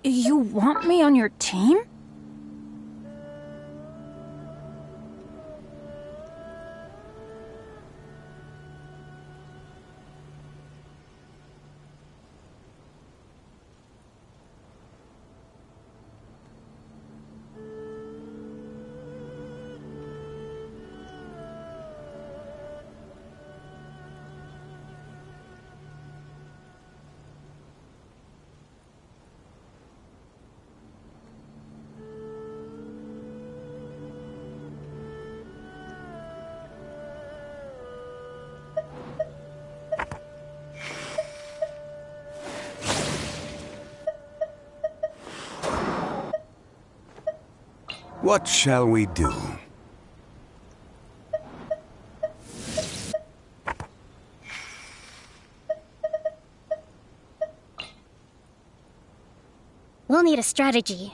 You want me on your team? What shall we do? We'll need a strategy.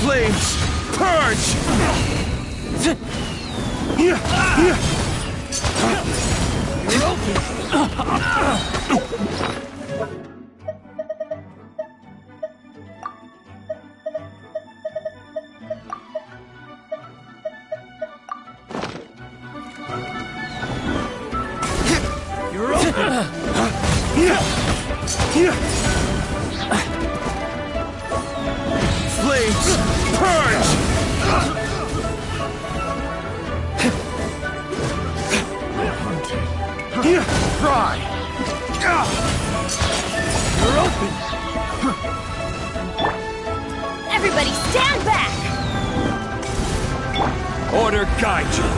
Flames, purge! Flames, purge! Fry! You're open! Everybody stand back! Order guide you!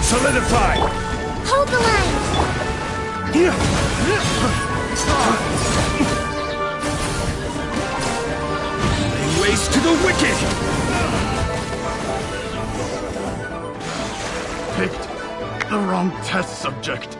Solidify! Hold the line! Lay waste to the wicked! Picked the wrong test subject.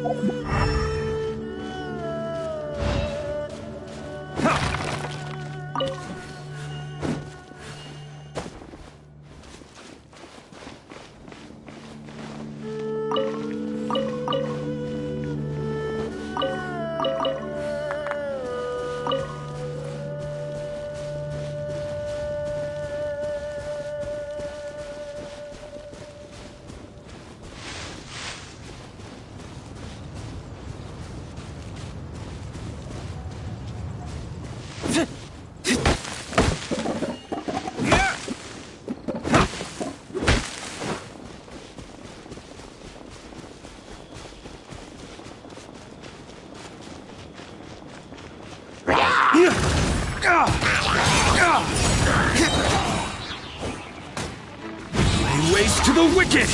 Lay waste to the wicked!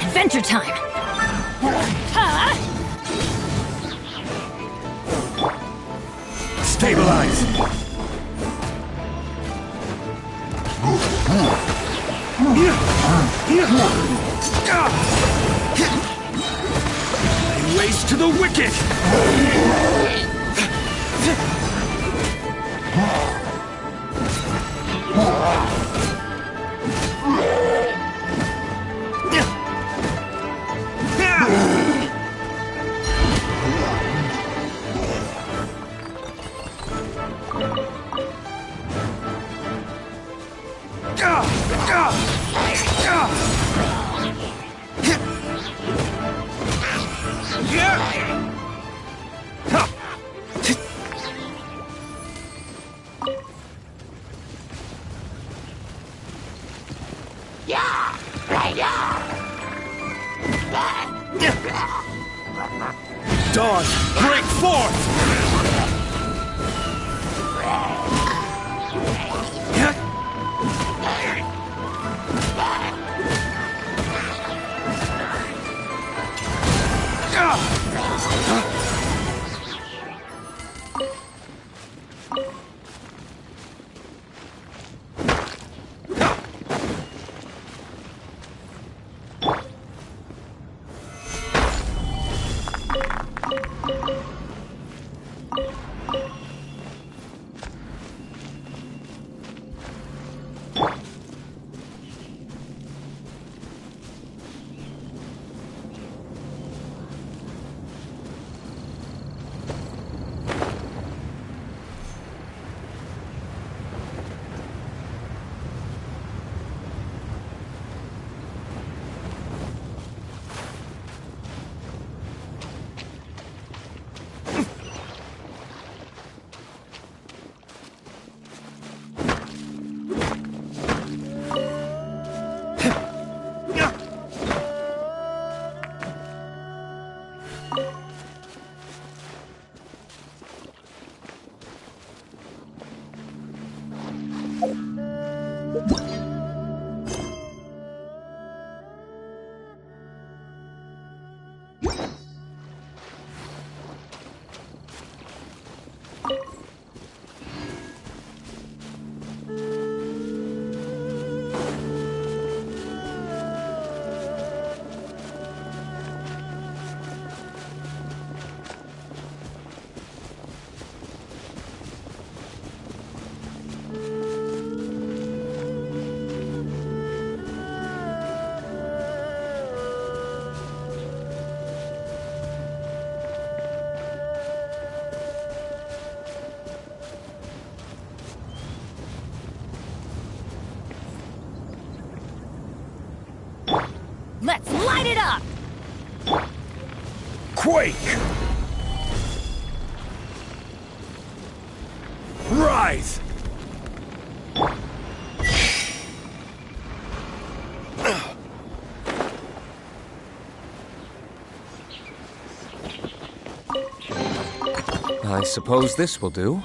Adventure time! Huh? Stabilize! Lay waste to the wicked! Dawn, break forth! up! Quake! Rise! I suppose this will do.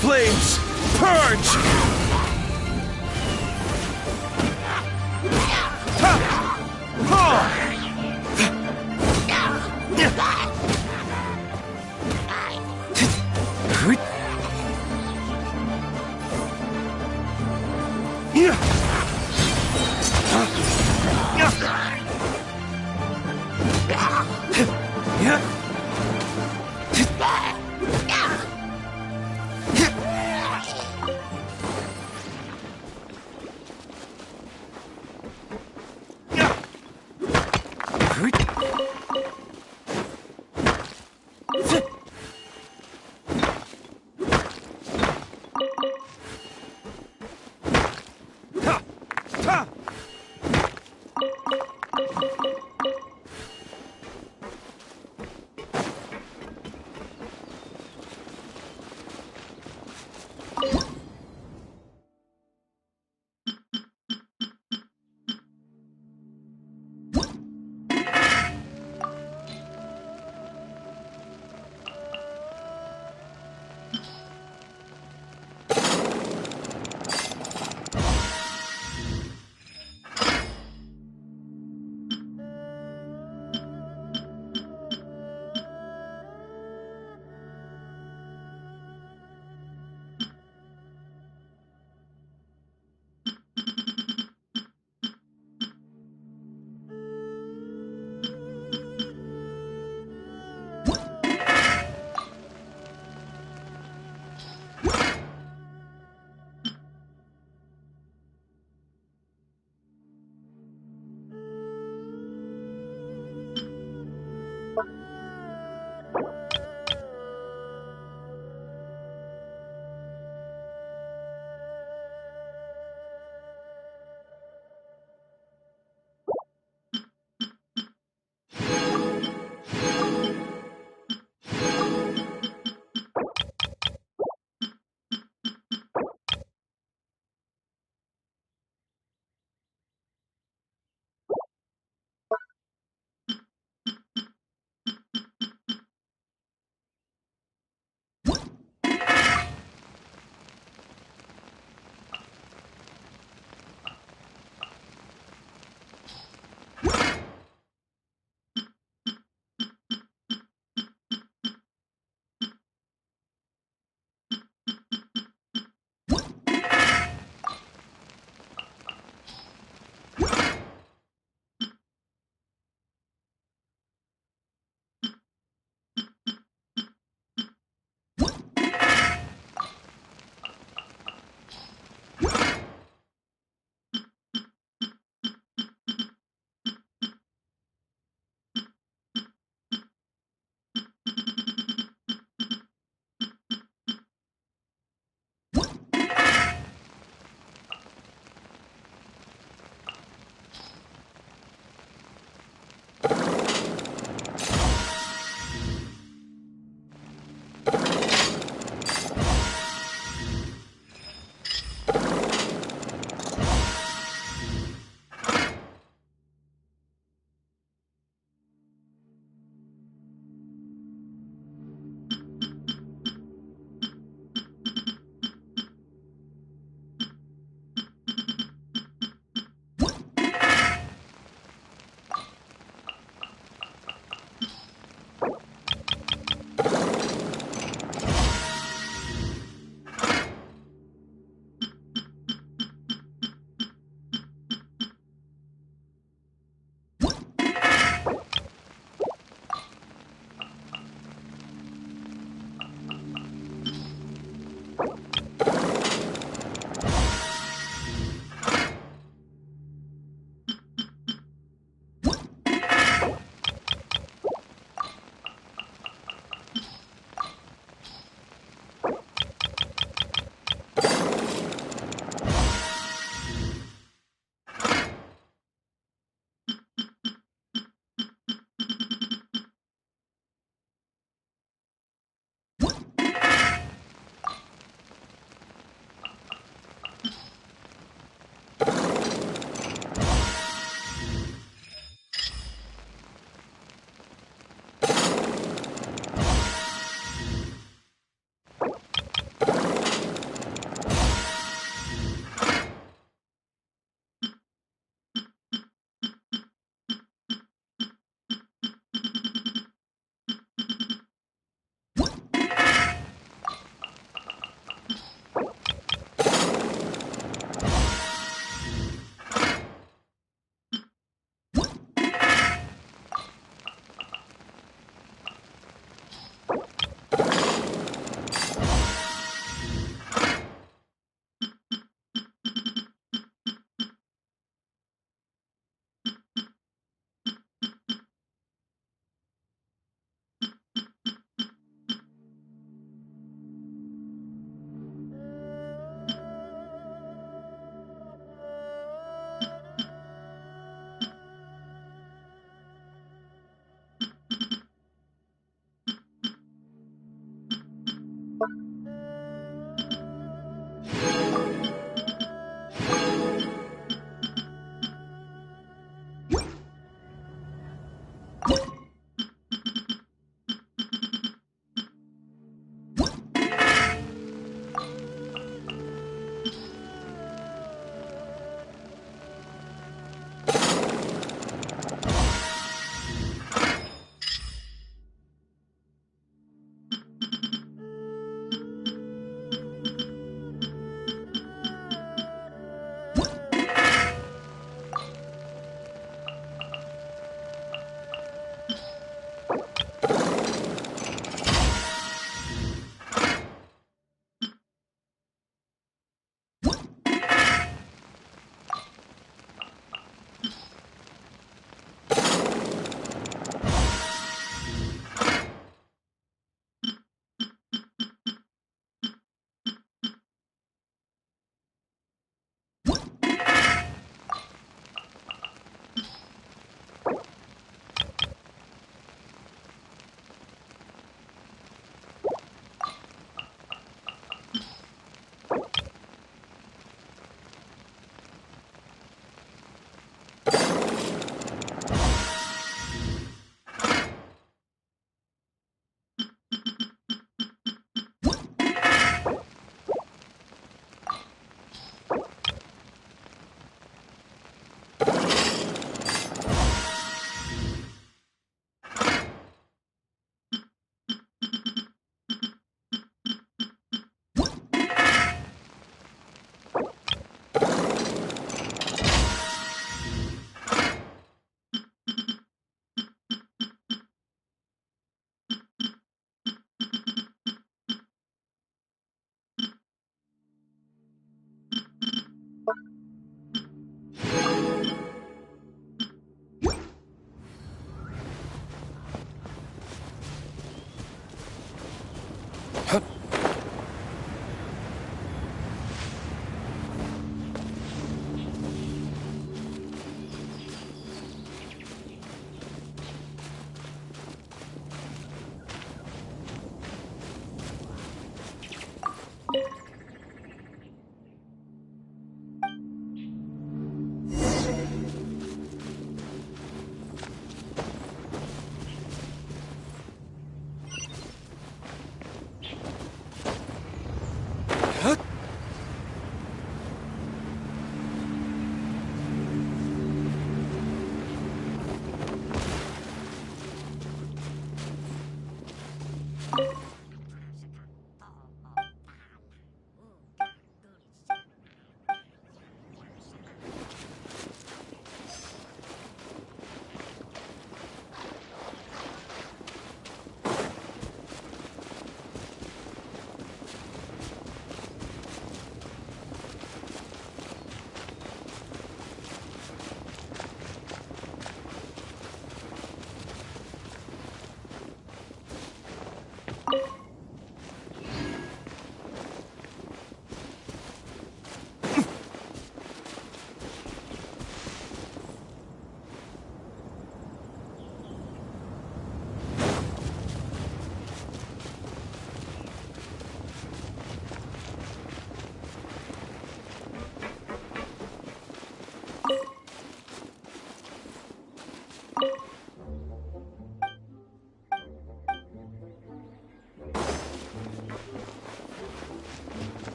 Flames! Purge! Ha! Ha!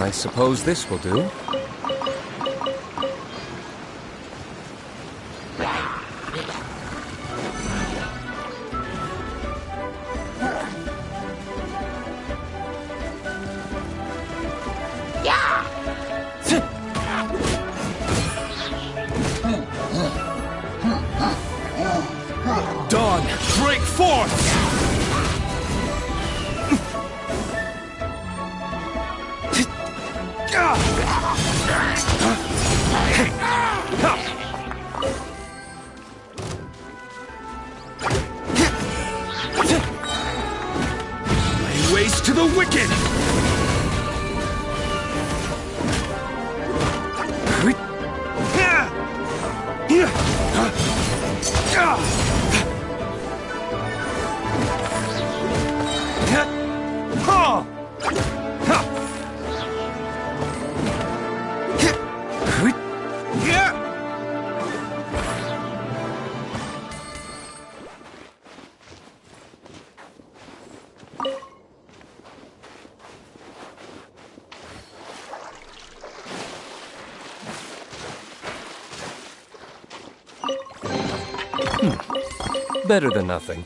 I suppose this will do. Dawn, break forth! Lay waste to the wicked! Better than nothing.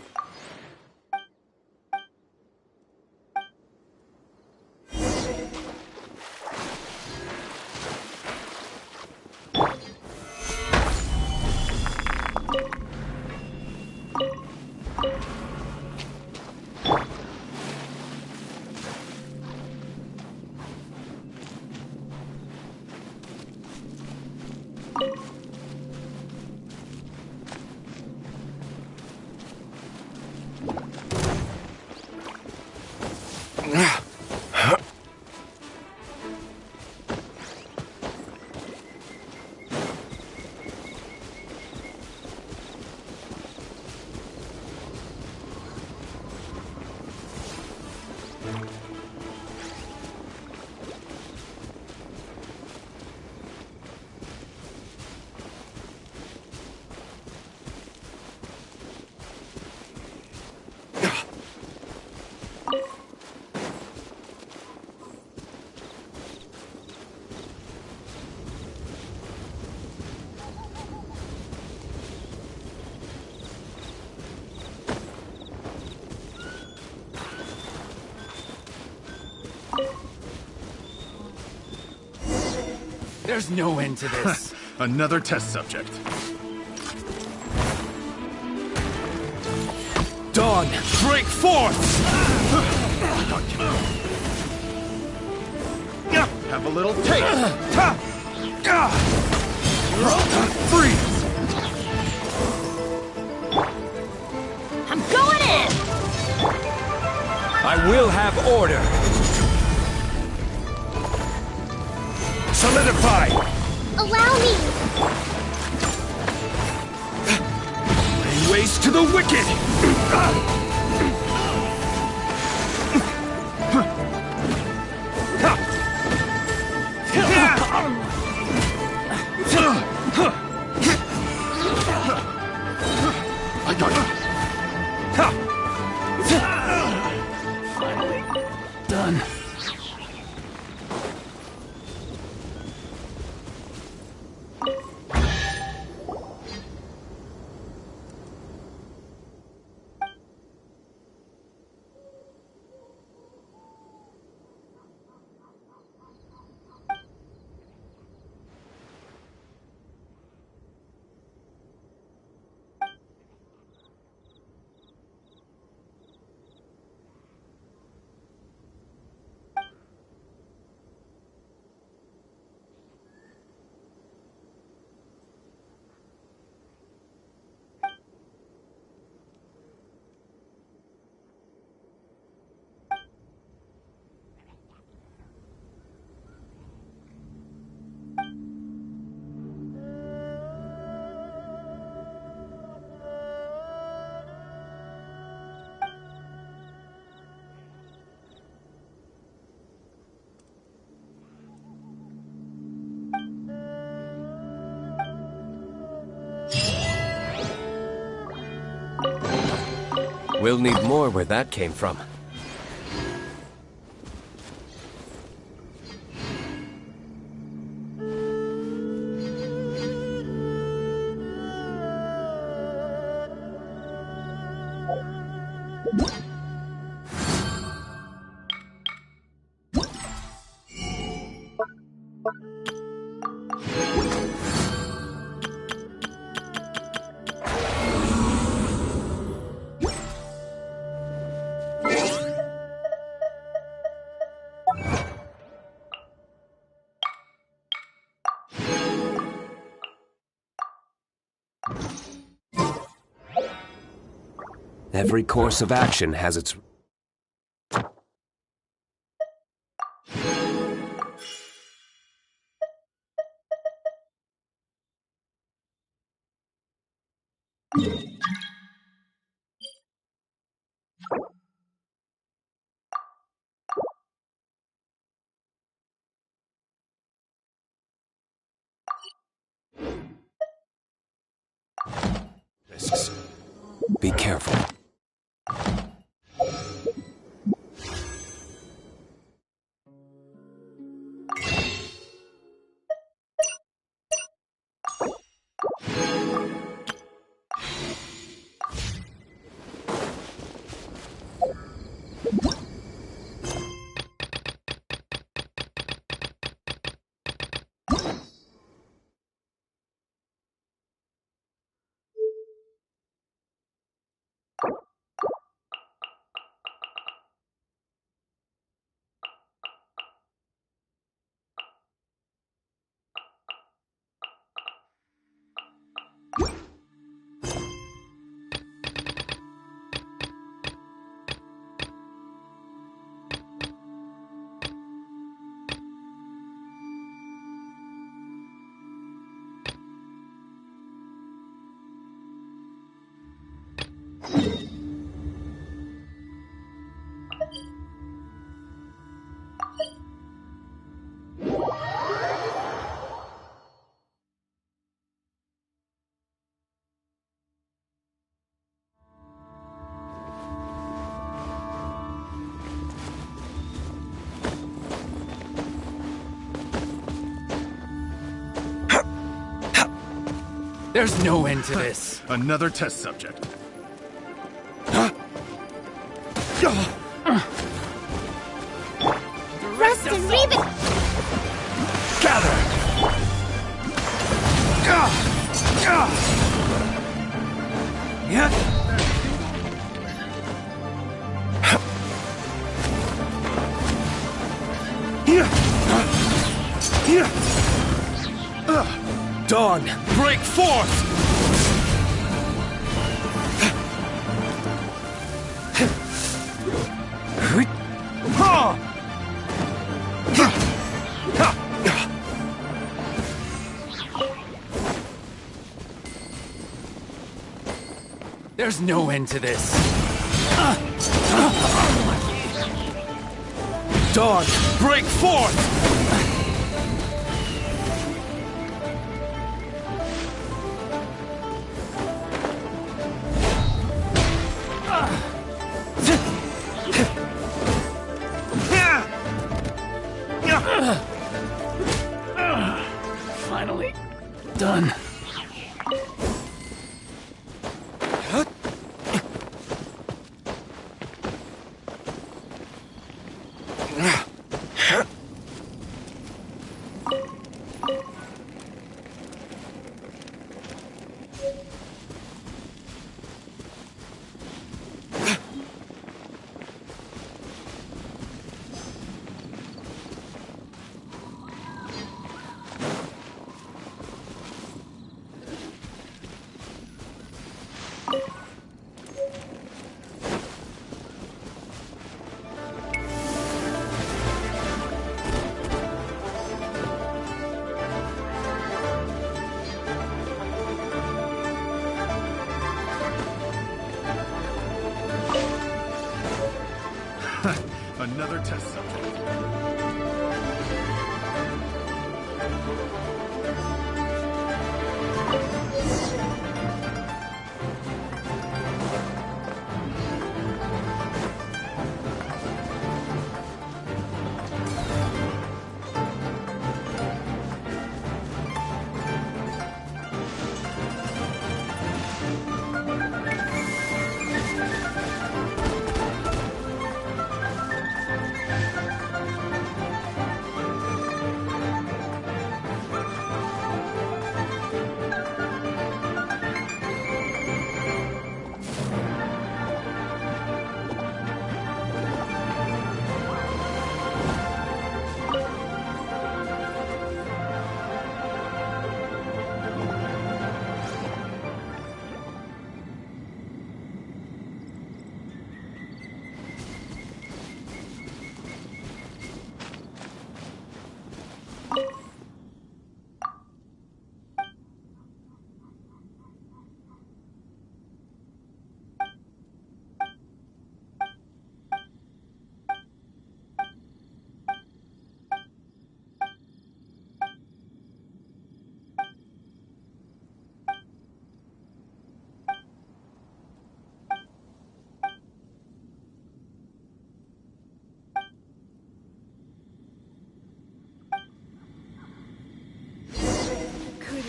There's no end to this. Another test subject. Dawn, break forth! Have a little taste. Freeze! I'm going in! I will have order! Solidify! Allow me! Lay waste to the wicked! I got you. Done. We'll need more where that came from. Every course of action has its... risks. Be careful. There's no end to this. Another test subject. Rust and Reeve it! Gather! Dawn, break forth! There's no end to this. Dawn, break forth! Finally done. Another test subject.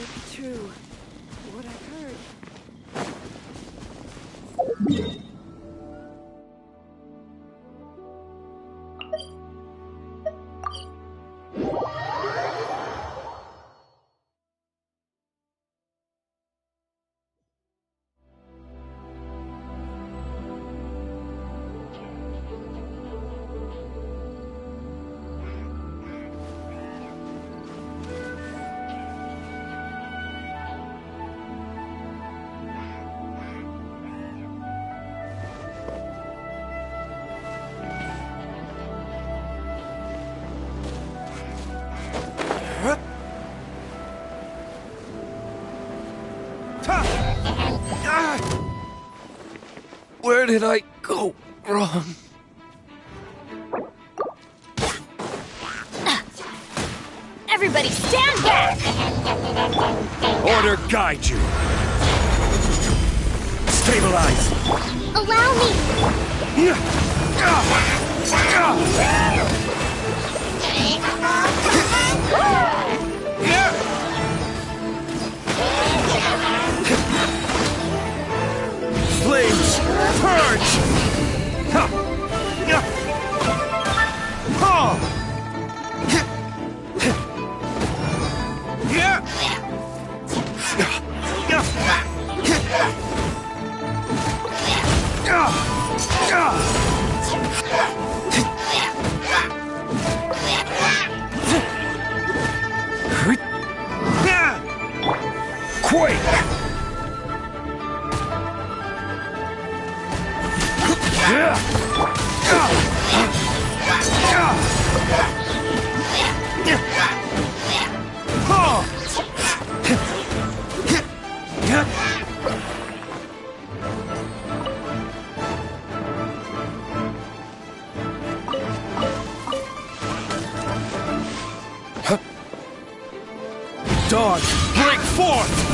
it be true? What I've heard. Where did I go wrong? Everybody stand back! Order guide you. Stabilize. Allow me! Flames, purge! Quake! Dawn, break forth!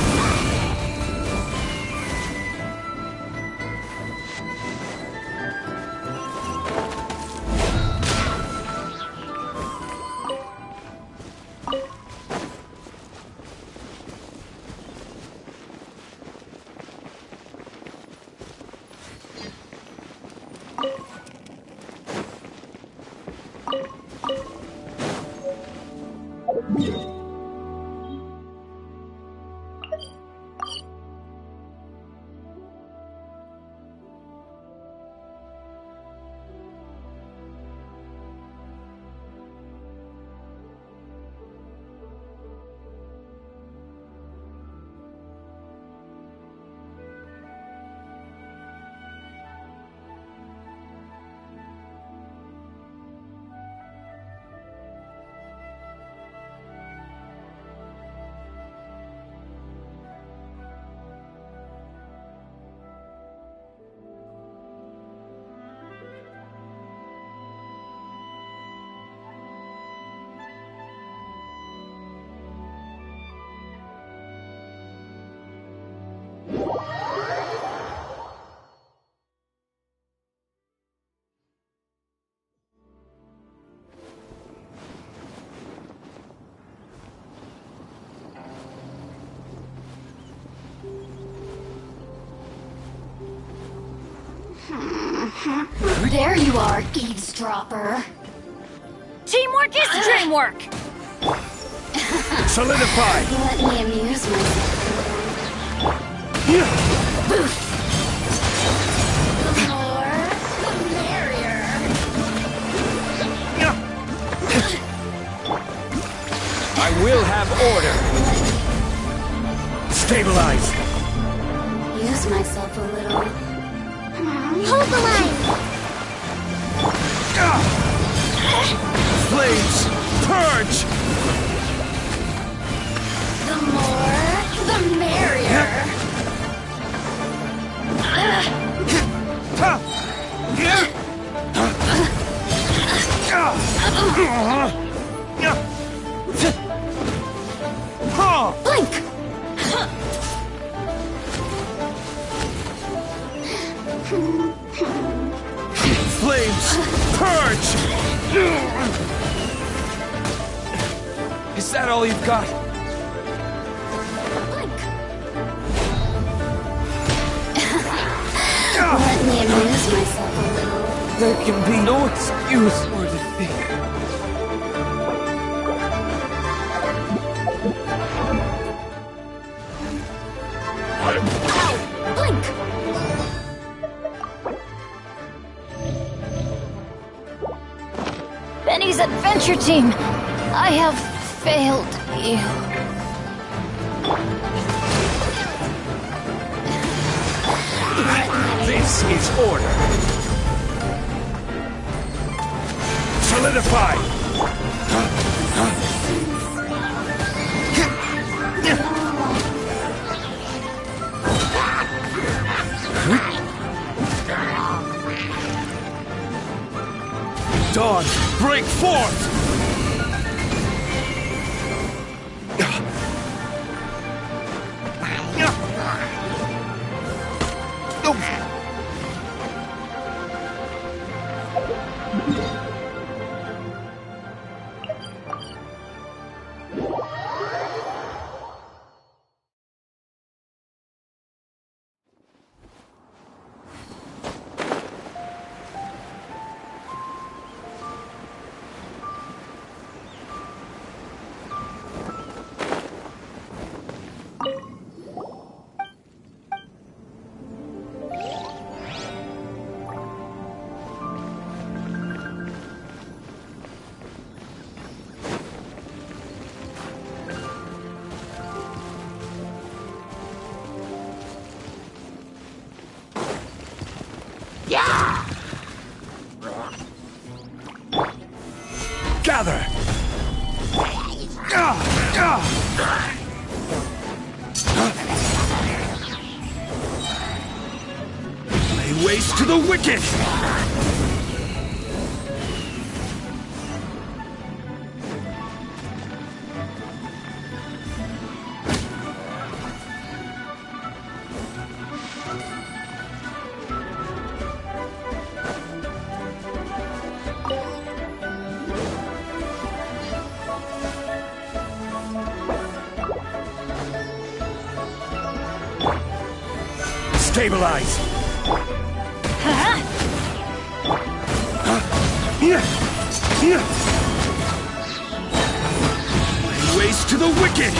There you are, eavesdropper. Teamwork is dreamwork! Solidify! Let me amuse myself. Woof! The more, the merrier. I will have order. Stabilize! Use myself a little. Hold the line! Flames, purge! The more, the merrier. Blink! Flames, purge! Is that all you've got? only amuse myself a little. There can be no excuse for defeat. Blink! Benny's adventure team! I have failed you. This is order. Solidify! Dawn, break forth! Gather! Lay waste to the wicked! Stabilize! Lay waste to the wicked!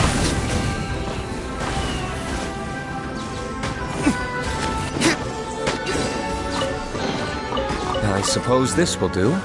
I suppose this will do.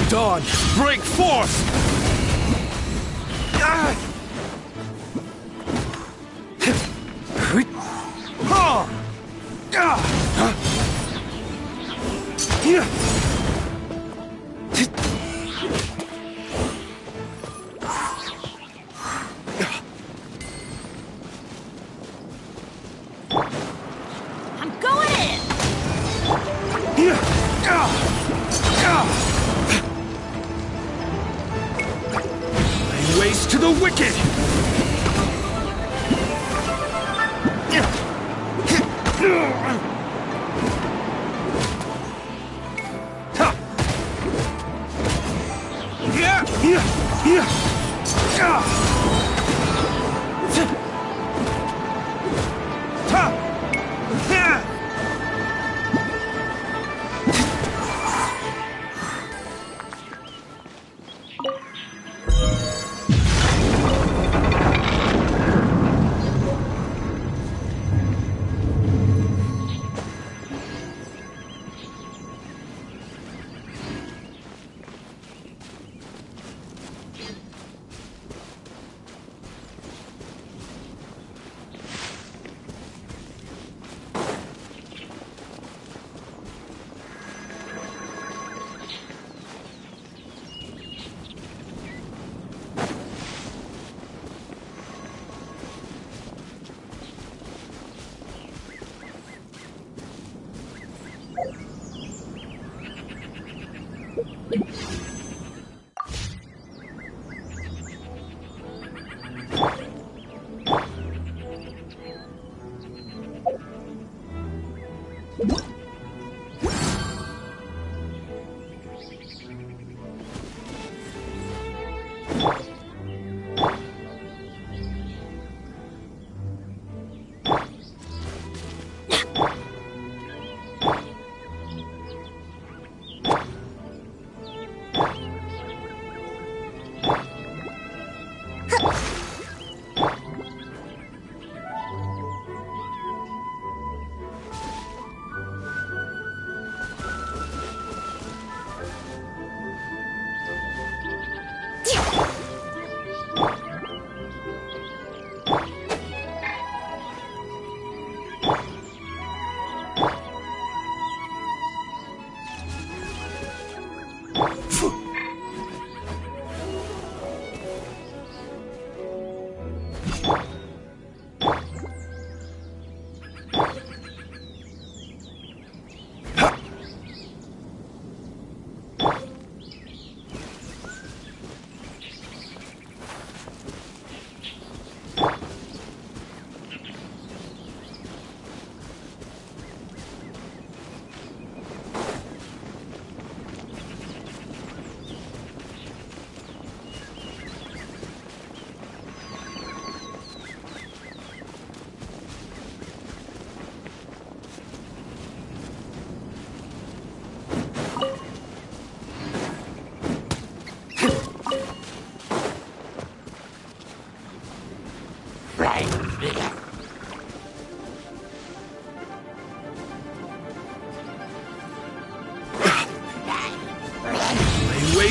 Dawn, break forth! Ah! Ha! Ah! Yeah! I'm going in! Yeah! Ah! Ah! Lay waste to the wicked! Ha! Yeah! Yeah! Yeah! Ah! Ha! Yeah!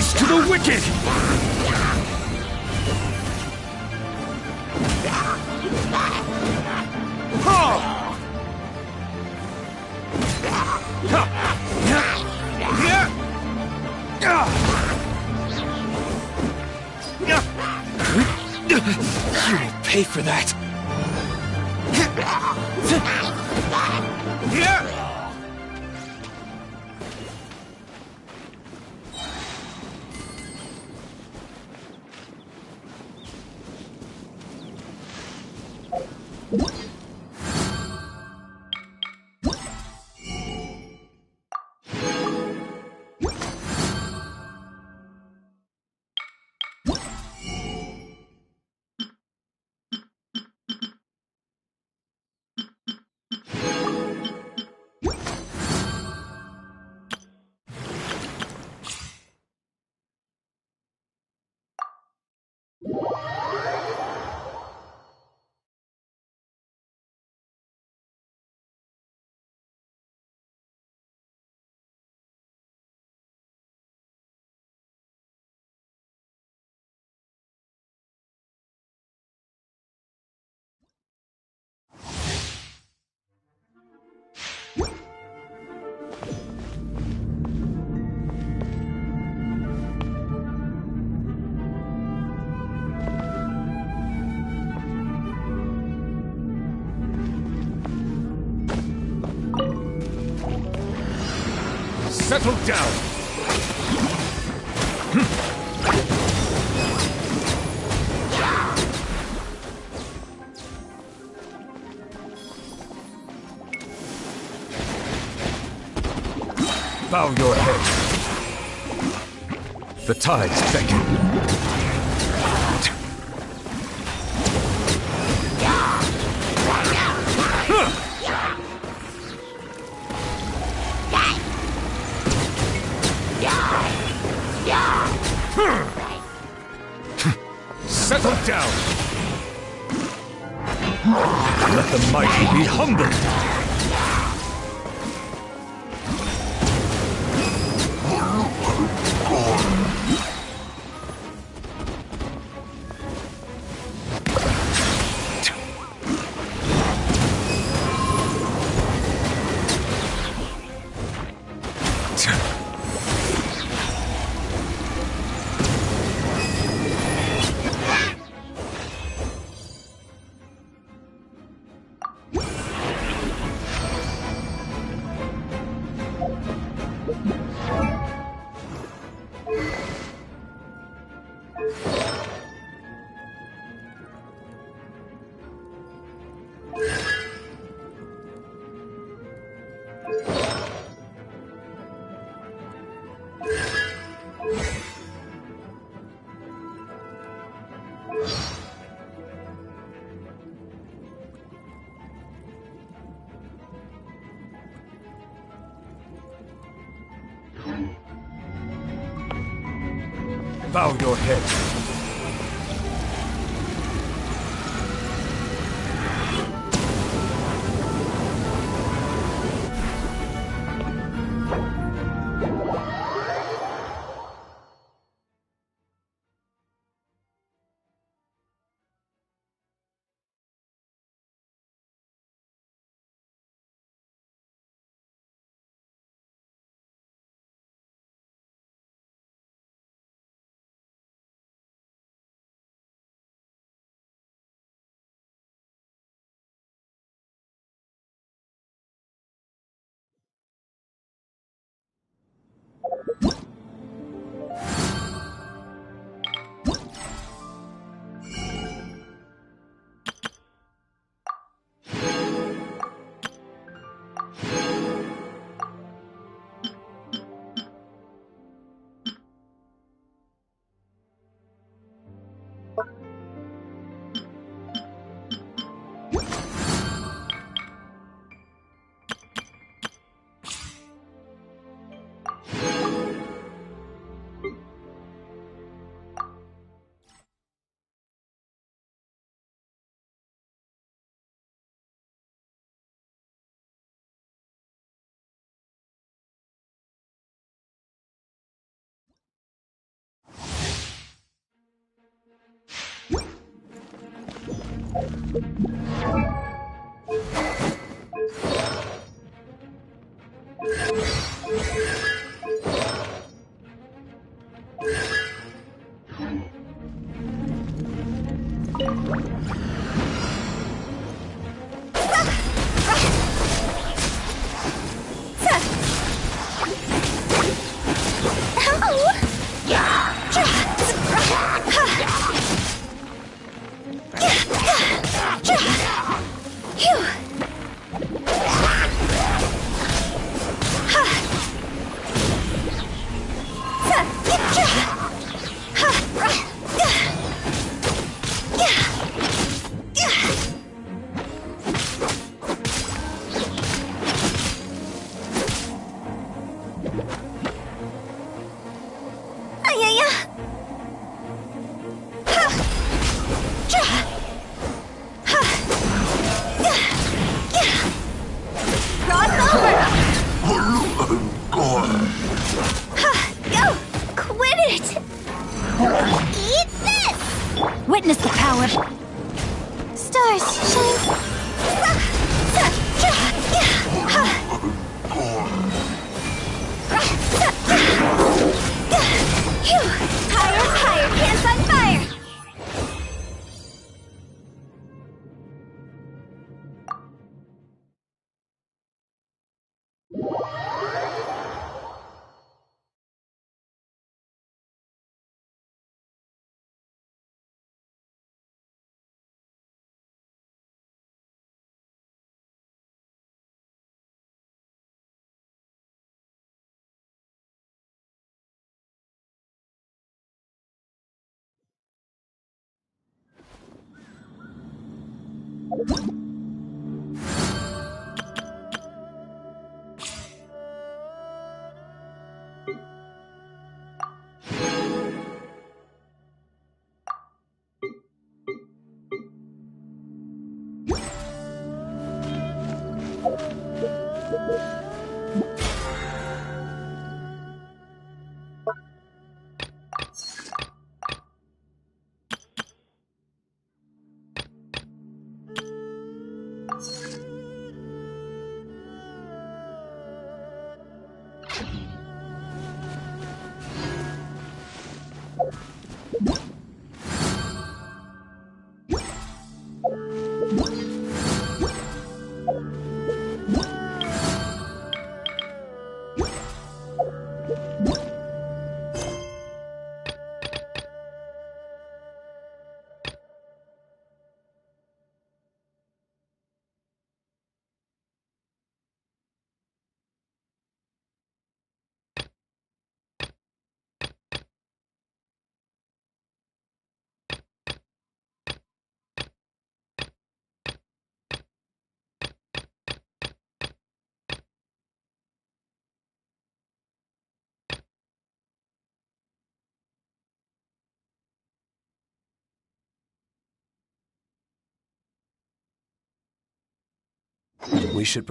waste to the wicked! You will pay for that. Settle down! Bow your head. The tides beckon. Settle down! Let the mighty be humbled! Bow your head. Quit it! Eat this! Witness the power. Stars shine. Higher, higher, pants on fire! We should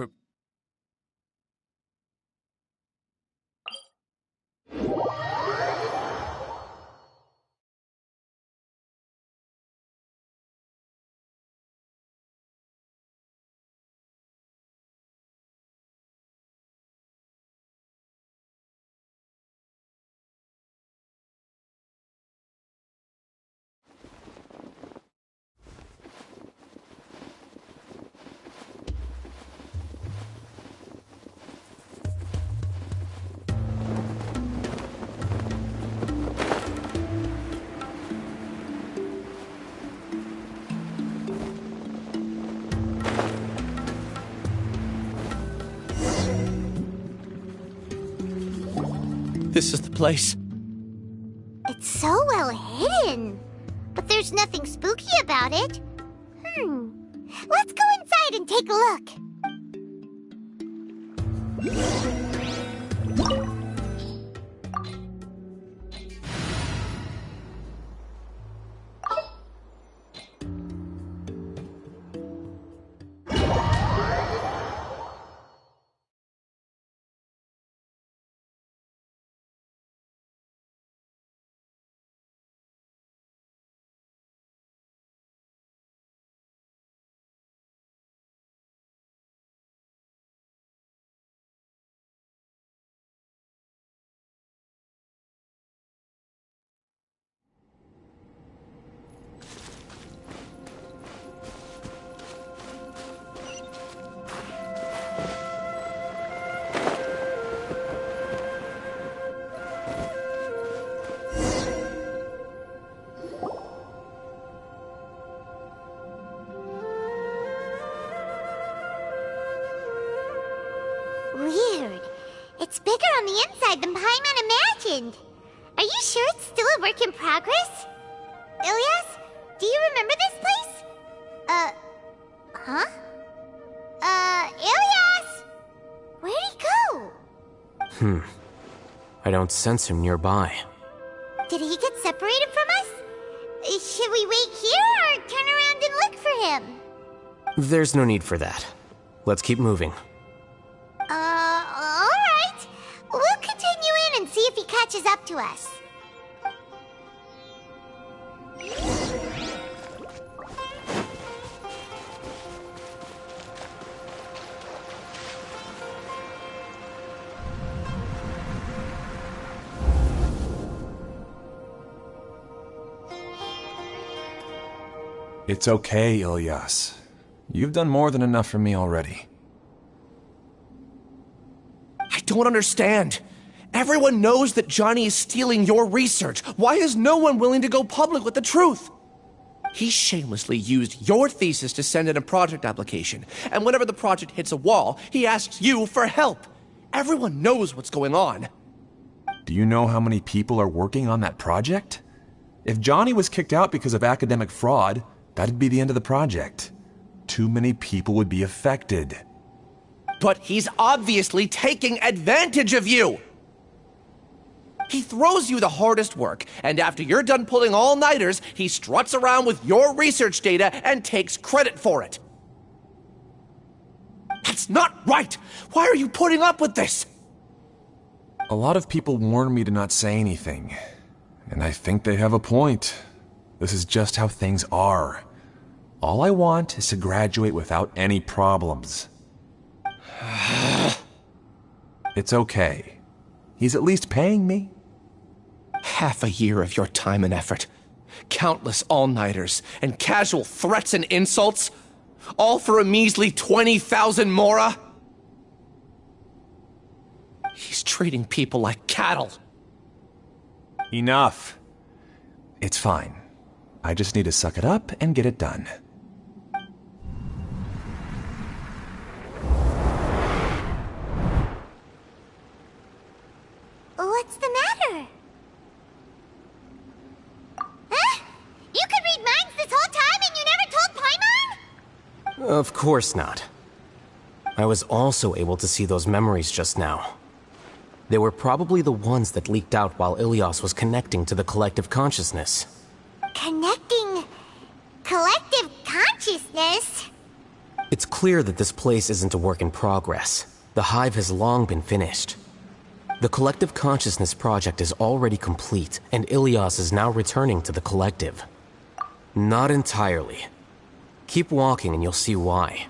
This is the place. It's so well hidden. But there's nothing spooky about it. Let's go inside and take a look. It's bigger on the inside than Paimon imagined. Are you sure it's still a work in progress? Ilias, do you remember this place? Huh? Ilias! Where'd he go? I don't sense him nearby. Did he get separated from us? Should we wait here or turn around and look for him? There's no need for that. Let's keep moving. Alright. We'll continue in and see if he catches up to us. It's okay, Ilias. You've done more than enough for me already. I don't understand. Everyone knows that Johnny is stealing your research. Why is no one willing to go public with the truth? He shamelessly used your thesis to send in a project application, and whenever the project hits a wall, he asks you for help. Everyone knows what's going on. Do you know how many people are working on that project? If Johnny was kicked out because of academic fraud, that'd be the end of the project. Too many people would be affected. But he's obviously taking advantage of you! He throws you the hardest work, and after you're done pulling all-nighters, he struts around with your research data and takes credit for it. That's not right! Why are you putting up with this? A lot of people warn me to not say anything, and I think they have a point. This is just how things are. All I want is to graduate without any problems. It's okay. He's at least paying me. Half a year of your time and effort, countless all-nighters, and casual threats and insults, all for a measly 20,000 mora? He's treating people like cattle. Enough. It's fine. I just need to suck it up and get it done. What's the matter? Huh? You could read minds this whole time and you never told Paimon? Of course not. I was also able to see those memories just now. They were probably the ones that leaked out while Ilias was connecting to the collective consciousness. Connecting collective consciousness? It's clear that this place isn't a work in progress. The hive has long been finished. The collective consciousness project is already complete, and Ilias is now returning to the collective. Not entirely. Keep walking and you'll see why.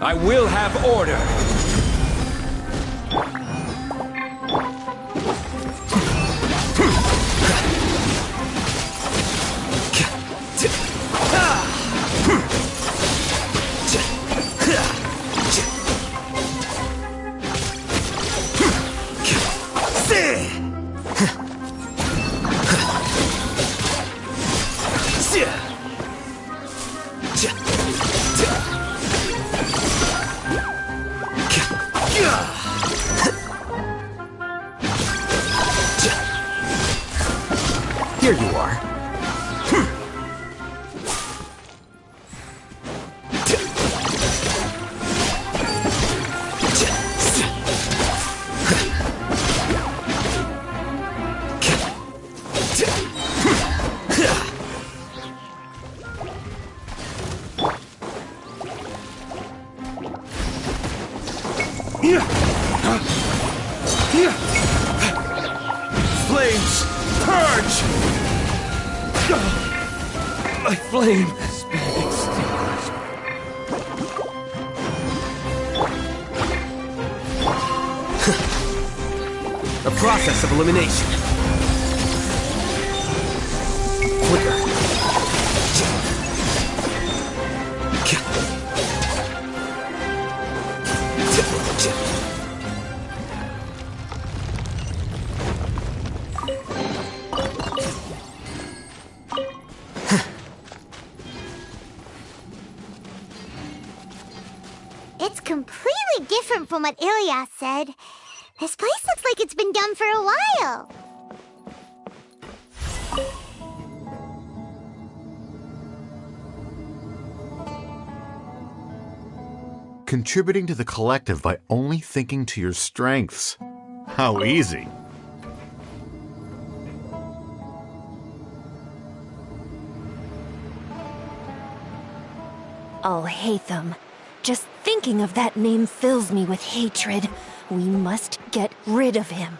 I will have order. Here you are. Flames! Purge! My flame has been extinguished. A process of elimination. Flicker. It's completely different from what Ilias said. This place looks like it's been done for a while. Contributing to the collective by only thinking to your strengths. How easy. I'll hate them. Just thinking of that name fills me with hatred. We must get rid of him.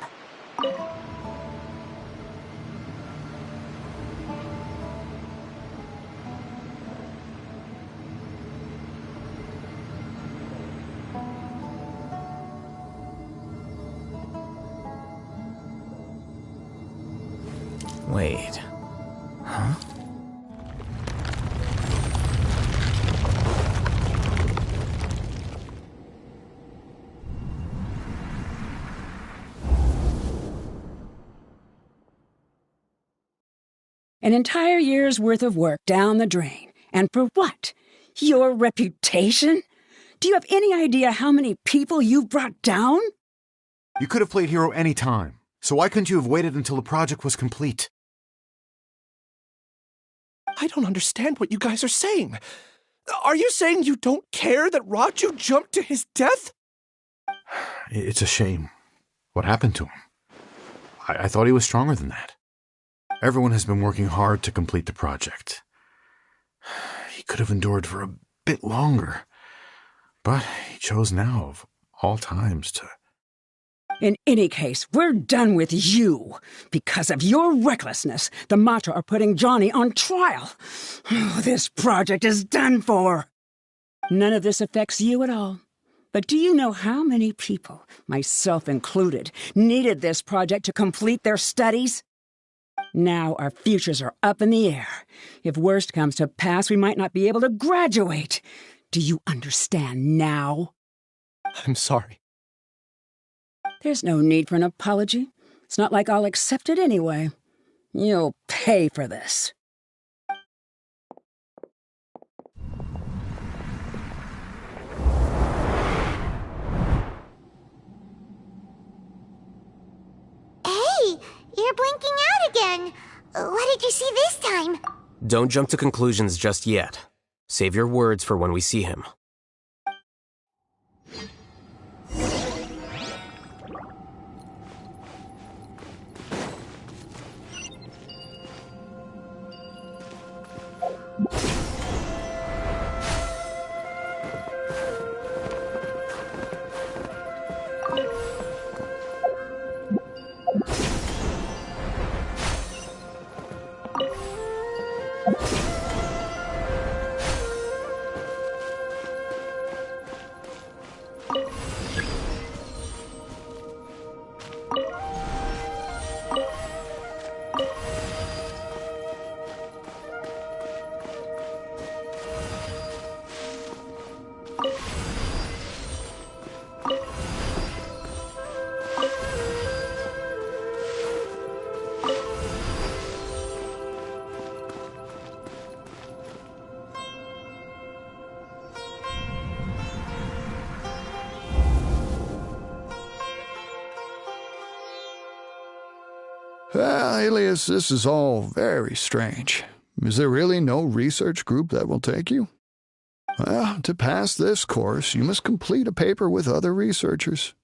Wait. Huh? An entire year's worth of work down the drain. And for what? Your reputation? Do you have any idea how many people you've brought down? You could have played hero any time, so why couldn't you have waited until the project was complete? I don't understand what you guys are saying. Are you saying you don't care that Raju jumped to his death? It's a shame. What happened to him? I thought he was stronger than that. Everyone has been working hard to complete the project. He could have endured for a bit longer, but he chose now, of all times, to... In any case, we're done with you. Because of your recklessness, the Matra are putting Johnny on trial. This project is done for. None of this affects you at all. But do you know how many people, myself included, needed this project to complete their studies? Now our futures are up in the air. If worst comes to pass, we might not be able to graduate. Do you understand now? I'm sorry. There's no need for an apology. It's not like I'll accept it anyway. You'll pay for this. Hey, you're blinking out again. What did you see this time? Don't jump to conclusions just yet. Save your words for when we see him. Well, Alias, this is all very strange. Is there really no research group that will take you? Well, to pass this course, you must complete a paper with other researchers.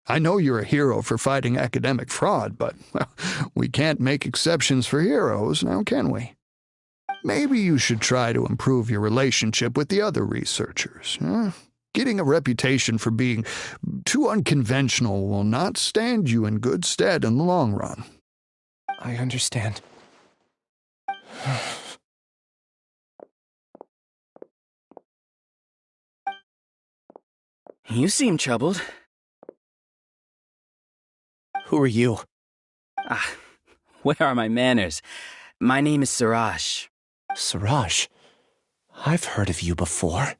I know you're a hero for fighting academic fraud, but well, we can't make exceptions for heroes, now can we? Maybe you should try to improve your relationship with the other researchers. Getting a reputation for being too unconventional will not stand you in good stead in the long run. I understand. You seem troubled. Who are you? Where are my manners? My name is Siraj. Siraj? I've heard of you before.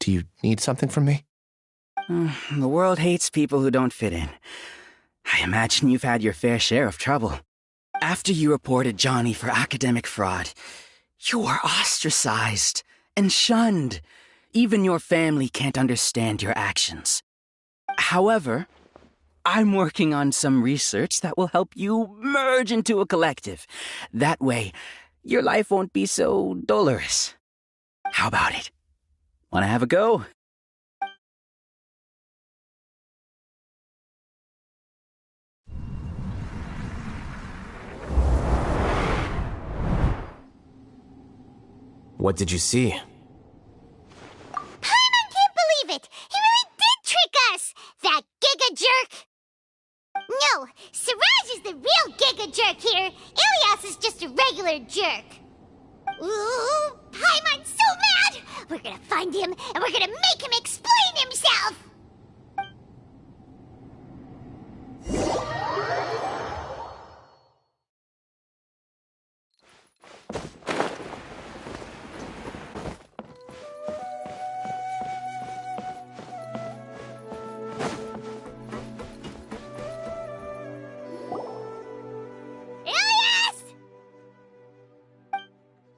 Do you need something from me? The world hates people who don't fit in. I imagine you've had your fair share of trouble. After you reported Johnny for academic fraud, you were ostracized and shunned. Even your family can't understand your actions. However, I'm working on some research that will help you merge into a collective. That way, your life won't be so dolorous. How about it? Want to have a go? What did you see? Paimon can't believe it! He really did trick us! That giga jerk! No, Siraj is the real giga jerk here. Ilias is just a regular jerk. Ooh, Paimon's so mad! We're gonna find him, and we're gonna make him explain himself!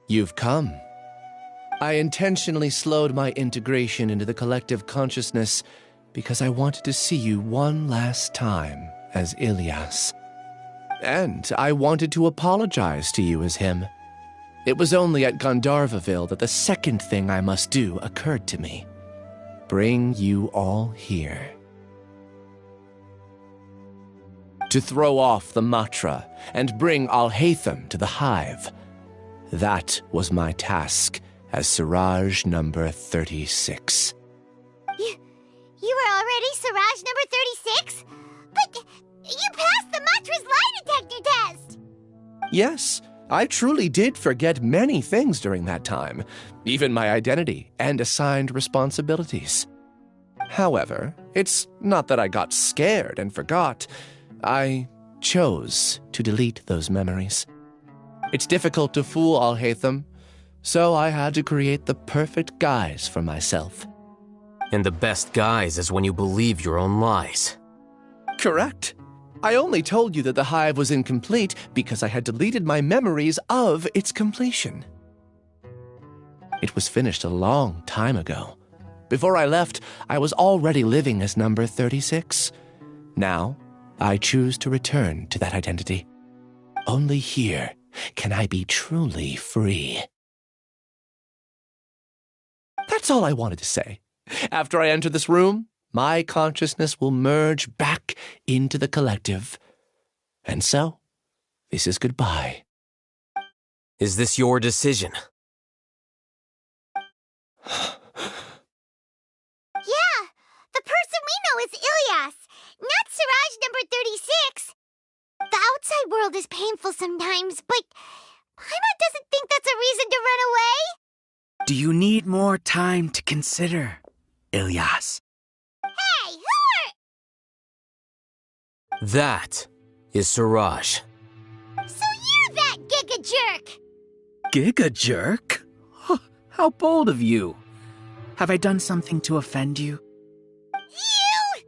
You've come. I intentionally slowed my integration into the collective consciousness because I wanted to see you one last time as Ilias. And I wanted to apologize to you as him. It was only at Gandharvaville that the second thing I must do occurred to me. Bring you all here. To throw off the Matra and bring Alhaitham to the hive. That was my task as Siraj number 36. You were already Siraj number 36? But you passed the Matra's lie detector test! Yes, I truly did forget many things during that time, even my identity and assigned responsibilities. However, it's not that I got scared and forgot. I chose to delete those memories. It's difficult to fool Alhaitham, so I had to create the perfect guise for myself. And the best guise is when you believe your own lies. Correct. I only told you that the hive was incomplete because I had deleted my memories of its completion. It was finished a long time ago. Before I left, I was already living as number 36. Now, I choose to return to that identity. Only here can I be truly free. That's all I wanted to say. After I enter this room, my consciousness will merge back into the collective. And so, this is goodbye. Is this your decision? Yeah, the person we know is Ilias, not Siraj number 36. The outside world is painful sometimes, but Paimon doesn't think that's a reason to run away. Do you need more time to consider, Ilias? Hey, That is Siraj. So you're that Giga Jerk! Giga Jerk? How bold of you. Have I done something to offend you? You!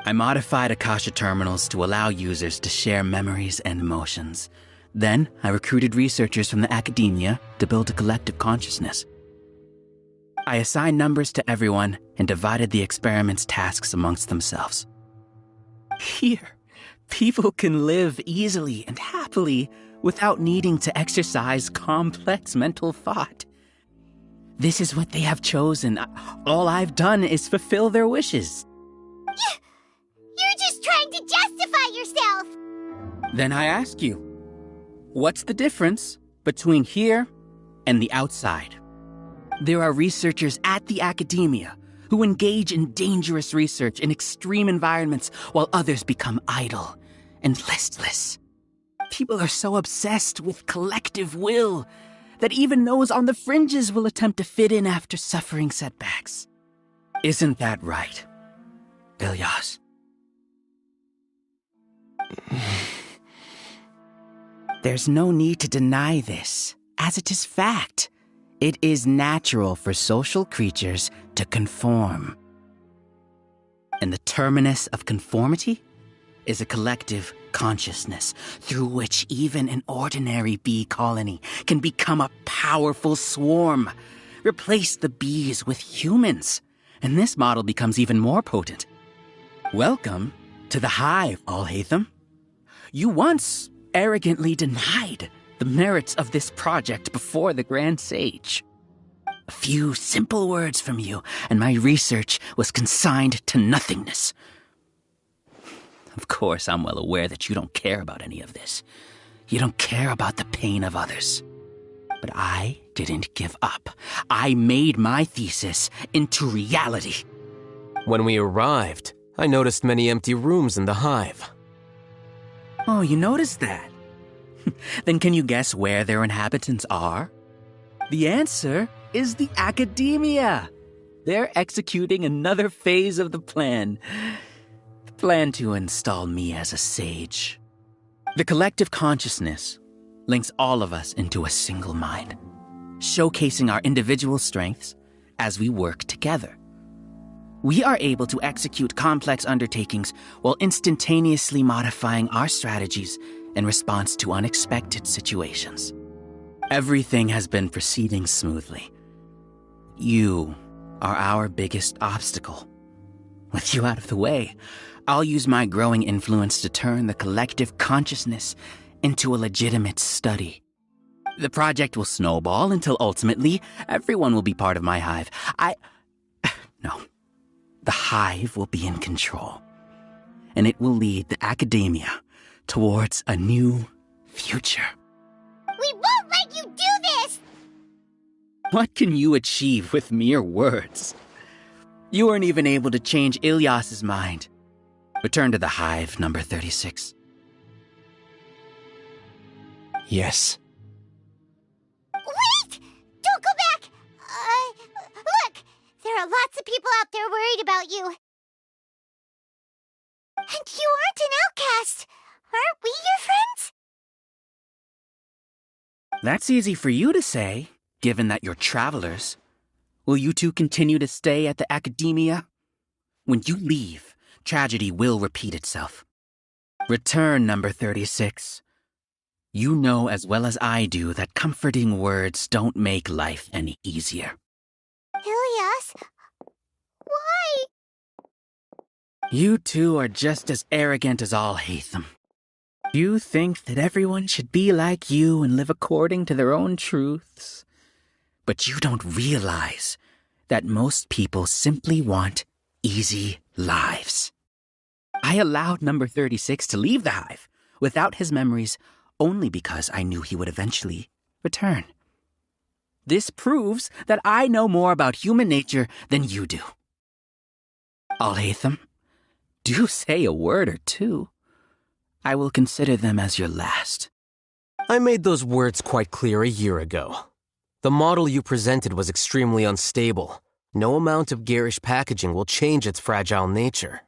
I modified Akasha terminals to allow users to share memories and emotions. Then, I recruited researchers from the academia to build a collective consciousness. I assigned numbers to everyone and divided the experiment's tasks amongst themselves. Here, people can live easily and happily without needing to exercise complex mental thought. This is what they have chosen. All I've done is fulfill their wishes. You're just trying to justify yourself! Then I ask you, what's the difference between here and the outside? There are researchers at the academia who engage in dangerous research in extreme environments while others become idle and listless. People are so obsessed with collective will that even those on the fringes will attempt to fit in after suffering setbacks. Isn't that right, Ilyas? There's no need to deny this, as it is fact. It is natural for social creatures to conform. And the terminus of conformity is a collective consciousness through which even an ordinary bee colony can become a powerful swarm. Replace the bees with humans, and this model becomes even more potent. Welcome to the hive, Al-Haytham. You once arrogantly denied the merits of this project before the Grand Sage. A few simple words from you, and my research was consigned to nothingness. Of course, I'm well aware that you don't care about any of this. You don't care about the pain of others. But I didn't give up. I made my thesis into reality. When we arrived, I noticed many empty rooms in the hive. Oh, you noticed that? Then can you guess where their inhabitants are? The answer is the academia. They're executing another phase of the plan. The plan to install me as a sage. The collective consciousness links all of us into a single mind, showcasing our individual strengths as we work together. We are able to execute complex undertakings while instantaneously modifying our strategies in response to unexpected situations. Everything has been proceeding smoothly. You are our biggest obstacle. With you out of the way, I'll use my growing influence to turn the collective consciousness into a legitimate study. The project will snowball until ultimately everyone will be part of my hive. No. The hive will be in control, and it will lead the academia towards a new future. We won't let you do this! What can you achieve with mere words? You weren't even able to change Ilyas's mind. Return to the hive, number 36. Yes. Wait! Don't go back! Look! There are lots of people out there worried about you. And you aren't an outcast. Aren't we your friends? That's easy for you to say, given that you're travelers. Will you two continue to stay at the academia? When you leave, tragedy will repeat itself. Return, number 36. You know as well as I do that comforting words don't make life any easier. Ilyas? Why? You two are just as arrogant as Al-Haytham. You think that everyone should be like you and live according to their own truths. But you don't realize that most people simply want easy lives. I allowed number 36 to leave the hive without his memories only because I knew he would eventually return. This proves that I know more about human nature than you do. Al-Haytham, do say a word or two. I will consider them as your last. I made those words quite clear a year ago. The model you presented was extremely unstable. No amount of garish packaging will change its fragile nature.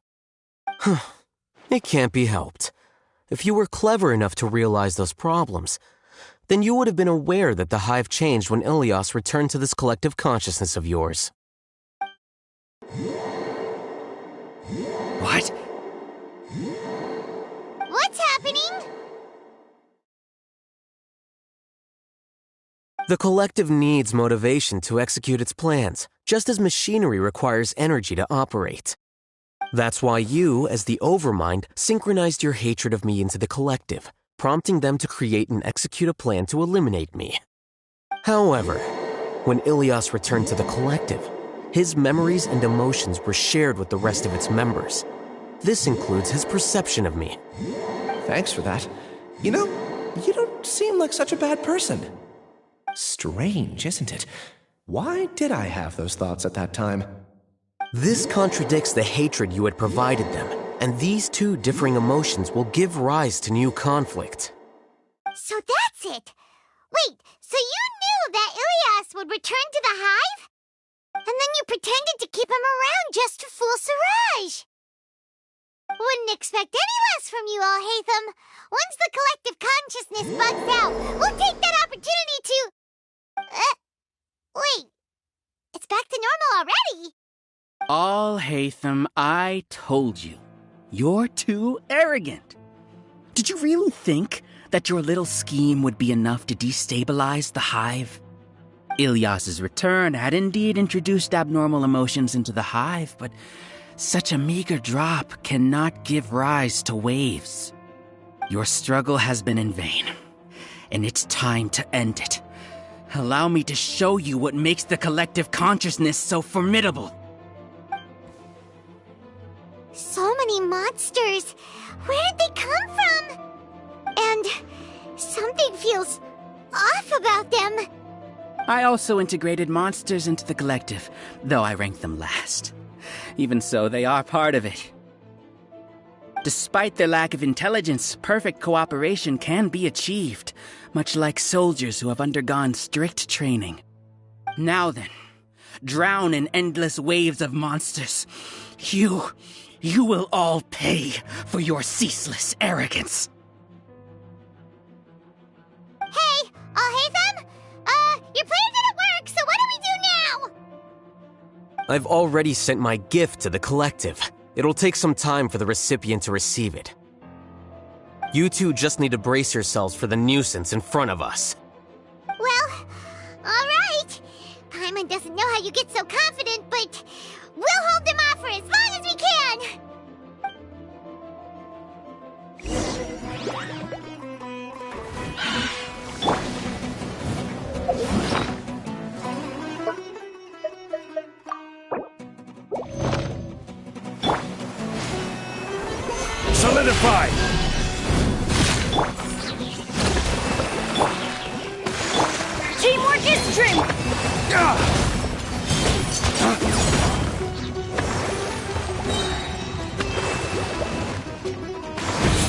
It can't be helped. If you were clever enough to realize those problems, then you would have been aware that the hive changed when Ilias returned to this collective consciousness of yours. What? What's happening? The collective needs motivation to execute its plans, just as machinery requires energy to operate. That's why you, as the Overmind, synchronized your hatred of me into the collective, prompting them to create and execute a plan to eliminate me. However, when Ilias returned to the collective, his memories and emotions were shared with the rest of its members. This includes his perception of me. Thanks for that. You know, you don't seem like such a bad person. Strange, isn't it? Why did I have those thoughts at that time? This contradicts the hatred you had provided them, and these two differing emotions will give rise to new conflict. So that's it. Wait, so you knew that Ilias would return to the hive? And then you pretended to keep him around just to fool Siraj. Wouldn't expect any less from you, Alhaitham. Once the collective consciousness bugs out, we'll take that opportunity to... wait. It's back to normal already. Alhaitham, I told you. You're too arrogant. Did you really think that your little scheme would be enough to destabilize the hive? Ilias's return had indeed introduced abnormal emotions into the hive, but such a meager drop cannot give rise to waves. Your struggle has been in vain, and it's time to end it. Allow me to show you what makes the collective consciousness so formidable. So many monsters. Where did they come from? And something feels off about them. I also integrated monsters into the collective, though I ranked them last. Even so, they are part of it. Despite their lack of intelligence, perfect cooperation can be achieved, much like soldiers who have undergone strict training. Now then, drown in endless waves of monsters. You will all pay for your ceaseless arrogance. Hey, Alhaitham? Your plan didn't work, so what do we do now? I've already sent my gift to the collective. It'll take some time for the recipient to receive it. You two just need to brace yourselves for the nuisance in front of us. Well, alright. Paimon doesn't know how you get so confident, but we'll hold them off for as long as we can. Solidify! Teamwork is strength!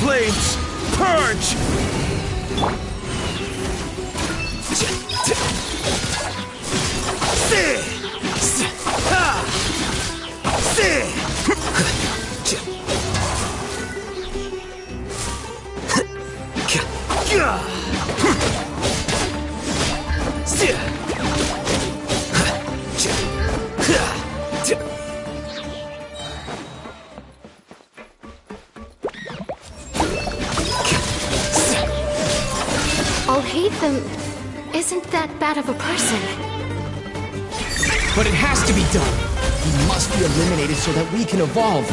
Flames, purge! Alhaitham isn't that bad of a person. But it has to be done. He must be eliminated so that we can evolve.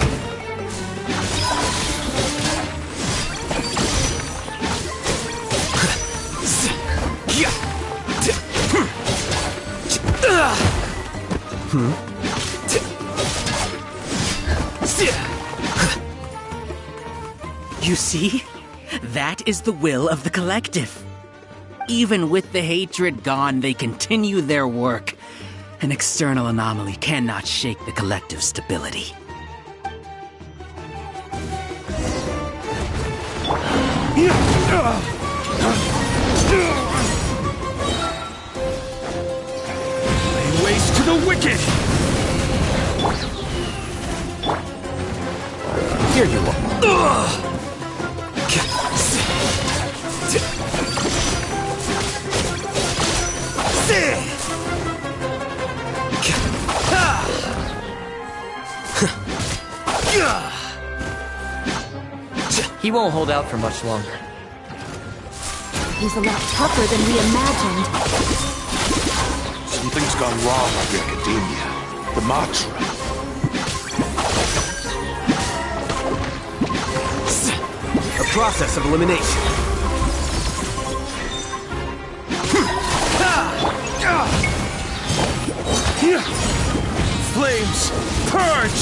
You see? That is the will of the collective. Even with the hatred gone, they continue their work. An external anomaly cannot shake the collective's stability. Lay waste to the wicked! Here you are. He won't hold out for much longer. He's a lot tougher than we imagined. Something's gone wrong with the Academia. The Matra. A process of elimination. Flames! Purge!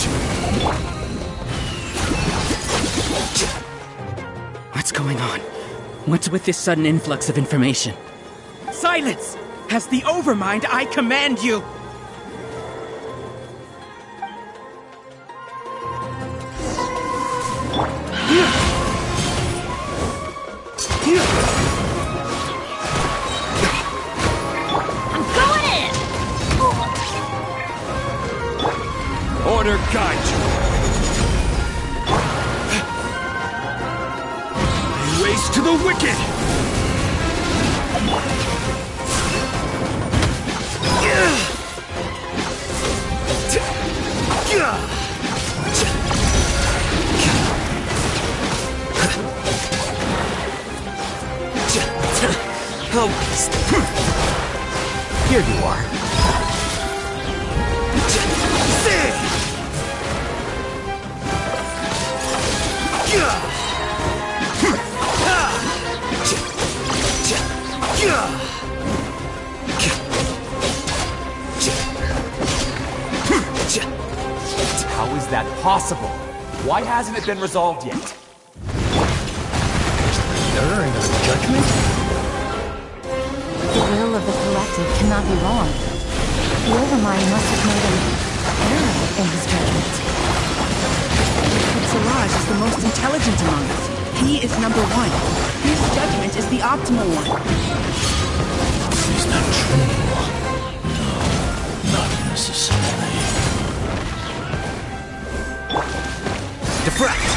What's going on? What's with this sudden influx of information? Silence! As the Overmind, I command you! I'm going in! Order guide you. Ways to the wicked! Here you are. How is that possible? Why hasn't it been resolved yet? Error in our judgment? The will of the collective cannot be wrong. The Overmind must have made an error in his judgment. But Siraj is the most intelligent among us. He is number one. His judgment is the optimal one. Is that true? No, not necessarily. Deflect!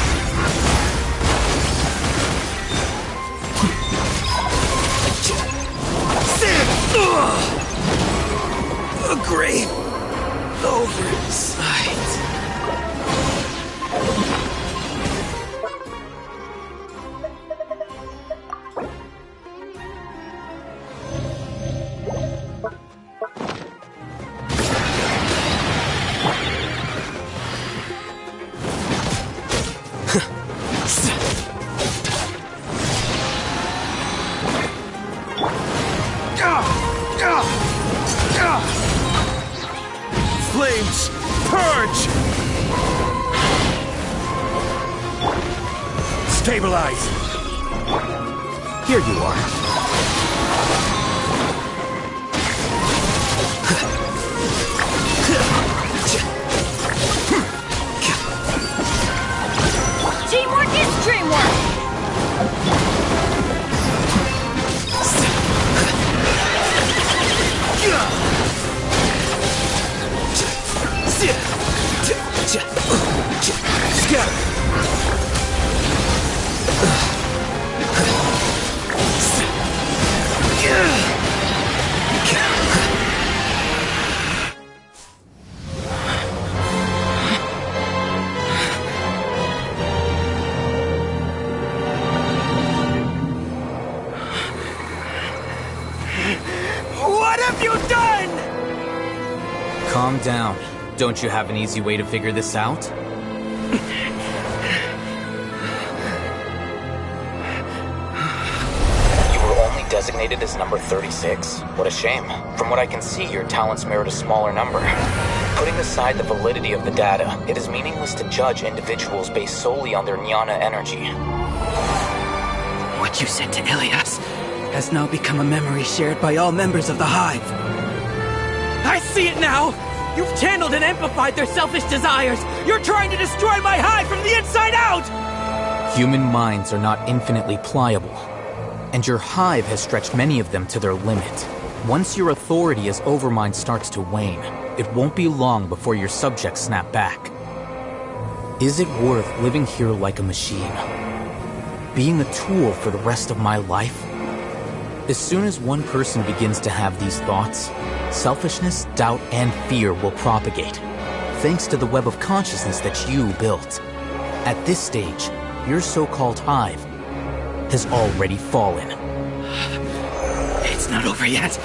A great oversight. Flames! Purge! Stabilize! Here you are. Teamwork is dreamwork! What have you done? Calm down. Don't you have an easy way to figure this out? You were only designated as number 36? What a shame. From what I can see, your talents merit a smaller number. Putting aside the validity of the data, it is meaningless to judge individuals based solely on their jnana energy. What you said to Ilias has now become a memory shared by all members of the Hive. I see it now! You've channeled and amplified their selfish desires! You're trying to destroy my hive from the inside out! Human minds are not infinitely pliable, and your hive has stretched many of them to their limit. Once your authority as Overmind starts to wane, it won't be long before your subjects snap back. Is it worth living here like a machine? Being a tool for the rest of my life? As soon as one person begins to have these thoughts, selfishness, doubt, and fear will propagate, thanks to the web of consciousness that you built. At this stage, your so-called hive has already fallen. It's not over yet.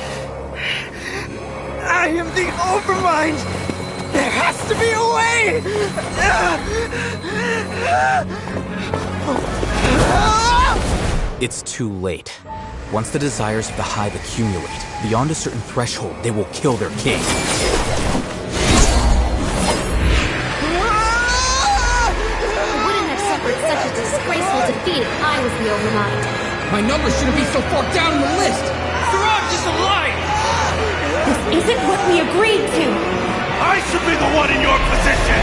I am the Overmind! There has to be a way! It's too late. Once the desires of the hive accumulate, beyond a certain threshold, they will kill their king. I wouldn't have suffered such a disgraceful defeat if I was the Overmind. My number shouldn't be so far down the list! Siraj is alive! This isn't what we agreed to! I should be the one in your position!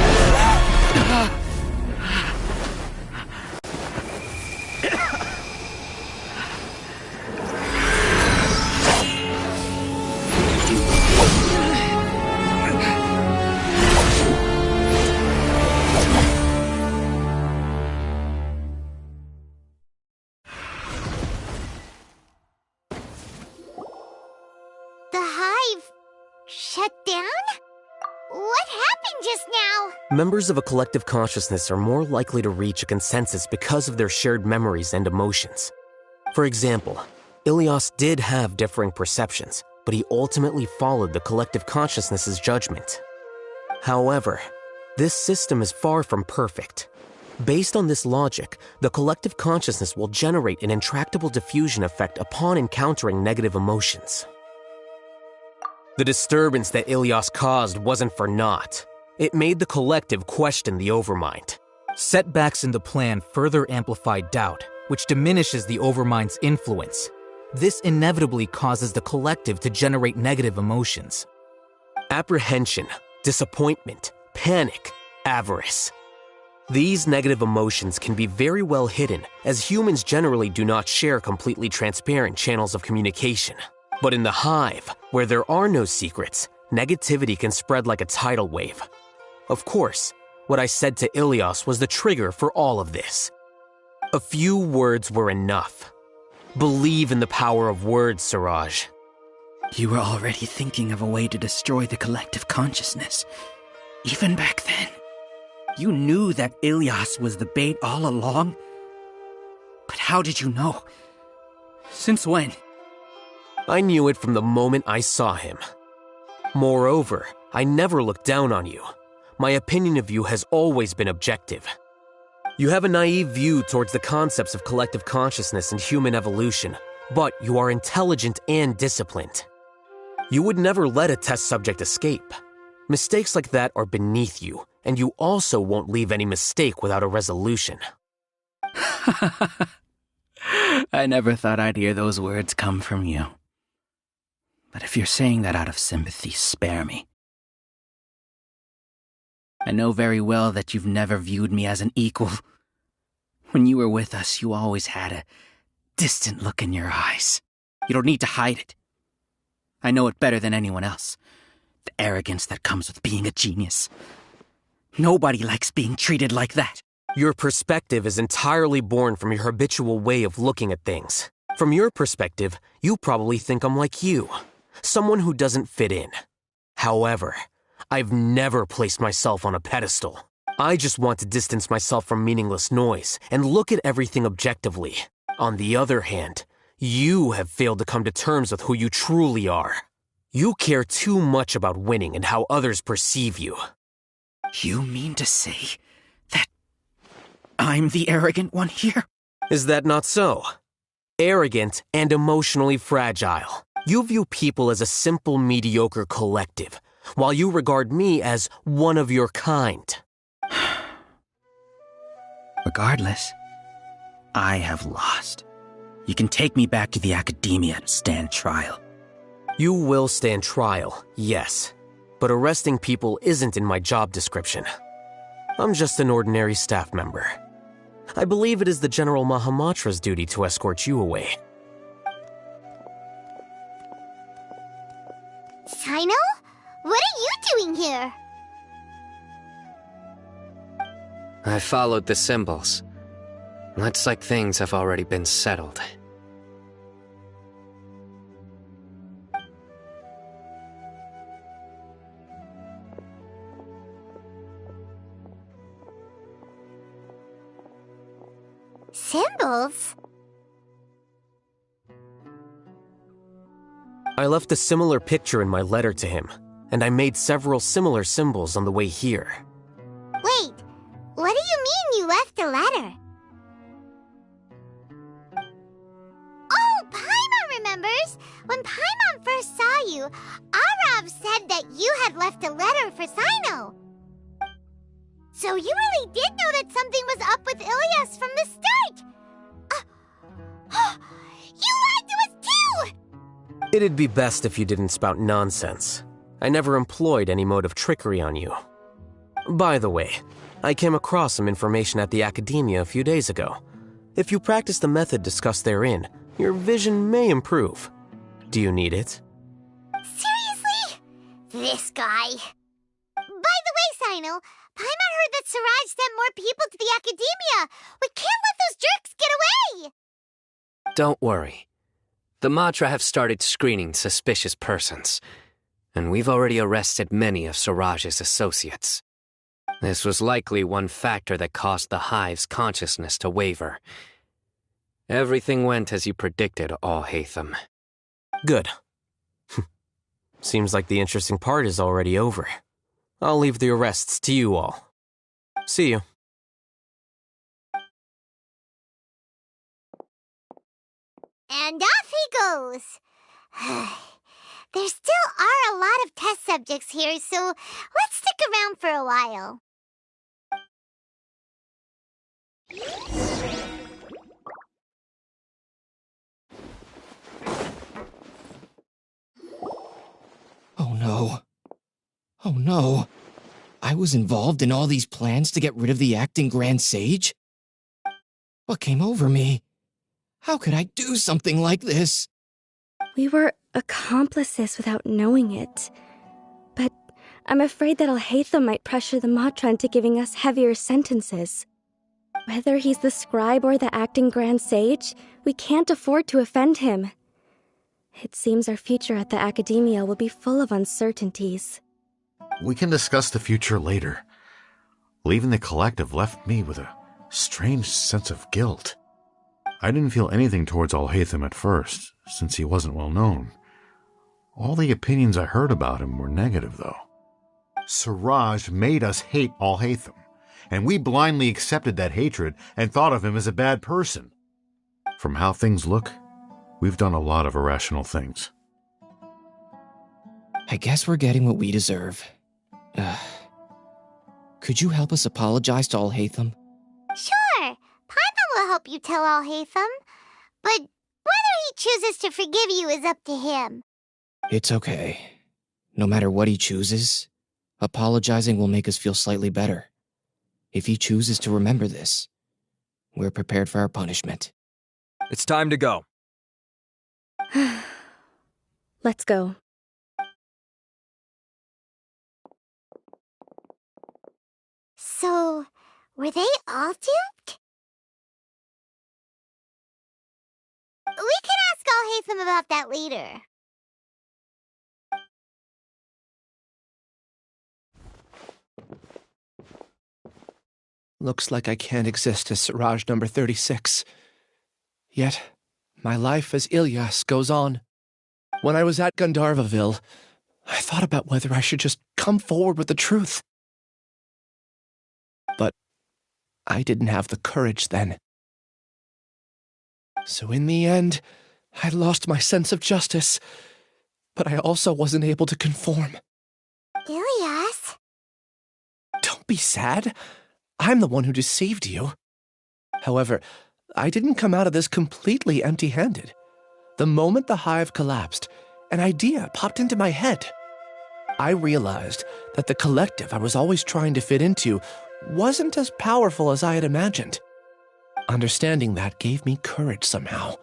The hive shut down? What happened just now? Members of a collective consciousness are more likely to reach a consensus because of their shared memories and emotions. For example, Ilias did have differing perceptions, but he ultimately followed the collective consciousness's judgment. However, this system is far from perfect. Based on this logic, the collective consciousness will generate an intractable diffusion effect upon encountering negative emotions. The disturbance that Ilias caused wasn't for naught. It made the collective question the Overmind. Setbacks in the plan further amplified doubt, which diminishes the Overmind's influence. This inevitably causes the collective to generate negative emotions. Apprehension, disappointment, panic, avarice. These negative emotions can be very well hidden, as humans generally do not share completely transparent channels of communication. But in the hive, where there are no secrets, negativity can spread like a tidal wave. Of course, what I said to Ilias was the trigger for all of this. A few words were enough. Believe in the power of words, Siraj. You were already thinking of a way to destroy the collective consciousness. Even back then. You knew that Ilias was the bait all along. But how did you know? Since when? I knew it from the moment I saw him. Moreover, I never looked down on you. My opinion of you has always been objective. You have a naive view towards the concepts of collective consciousness and human evolution, but you are intelligent and disciplined. You would never let a test subject escape. Mistakes like that are beneath you, and you also won't leave any mistake without a resolution. I never thought I'd hear those words come from you. But if you're saying that out of sympathy, spare me. I know very well that you've never viewed me as an equal. When you were with us, you always had a distant look in your eyes. You don't need to hide it. I know it better than anyone else. The arrogance that comes with being a genius. Nobody likes being treated like that. Your perspective is entirely born from your habitual way of looking at things. From your perspective, you probably think I'm like you. Someone who doesn't fit in. However, I've never placed myself on a pedestal. I just want to distance myself from meaningless noise and look at everything objectively. On the other hand, you have failed to come to terms with who you truly are. You care too much about winning and how others perceive you. You mean to say that I'm the arrogant one here? Is that not so? Arrogant and emotionally fragile. You view people as a simple, mediocre collective, while you regard me as one of your kind. Regardless, I have lost. You can take me back to the academia and stand trial. You will stand trial, yes. But arresting people isn't in my job description. I'm just an ordinary staff member. I believe it is the General Mahamatra's duty to escort you away. Sino? What are you doing here? I followed the symbols. Looks like things have already been settled. Symbols? I left a similar picture in my letter to him, and I made several similar symbols on the way here. Wait, what do you mean you left a letter? Oh, Paimon remembers! When Paimon first saw you, Arav said that you had left a letter for Sino. So you really did know that something was up with Ilias from the start! You lied to us too! It'd be best if you didn't spout nonsense. I never employed any mode of trickery on you. By the way, I came across some information at the Academia a few days ago. If you practice the method discussed therein, your vision may improve. Do you need it? Seriously? This guy. By the way, Sino, Paimon heard that Siraj sent more people to the Academia. We can't let those jerks get away! Don't worry. The Matra have started screening suspicious persons, and we've already arrested many of Siraj's associates. This was likely one factor that caused the Hive's consciousness to waver. Everything went as you predicted, Al-Haytham. Good. Seems like the interesting part is already over. I'll leave the arrests to you all. See you. And off he goes. There still are a lot of test subjects here, so let's stick around for a while. Oh no. Oh no. I was involved in all these plans to get rid of the acting Grand Sage? What came over me? How could I do something like this? We were accomplices without knowing it. But I'm afraid that Al-Haytham might pressure the Matra into giving us heavier sentences. Whether he's the scribe or the acting Grand Sage, we can't afford to offend him. It seems our future at the Academia will be full of uncertainties. We can discuss the future later. Leaving the collective left me with a strange sense of guilt. I didn't feel anything towards Al-Haytham at first, since he wasn't well known. All the opinions I heard about him were negative, though. Siraj made us hate Al-Haytham, and we blindly accepted that hatred and thought of him as a bad person. From how things look, we've done a lot of irrational things. I guess we're getting what we deserve. Could you help us apologize to Al-Haytham? Sure, Paimon will help you tell Al-Haytham, but whether he chooses to forgive you is up to him. It's okay. No matter what he chooses, apologizing will make us feel slightly better. If he chooses to remember this, we're prepared for our punishment. It's time to go. Let's go. So, were they all duped? We can ask Al-Haytham about that later. Looks like I can't exist as Siraj number 36. Yet, my life as Ilyas goes on. When I was at Gandharvaville, I thought about whether I should just come forward with the truth. But I didn't have the courage then. So in the end, I lost my sense of justice, but I also wasn't able to conform. Ilyas? Don't be sad. I'm the one who deceived you. However, I didn't come out of this completely empty-handed. The moment the hive collapsed, an idea popped into my head. I realized that the collective I was always trying to fit into wasn't as powerful as I had imagined. Understanding that gave me courage somehow.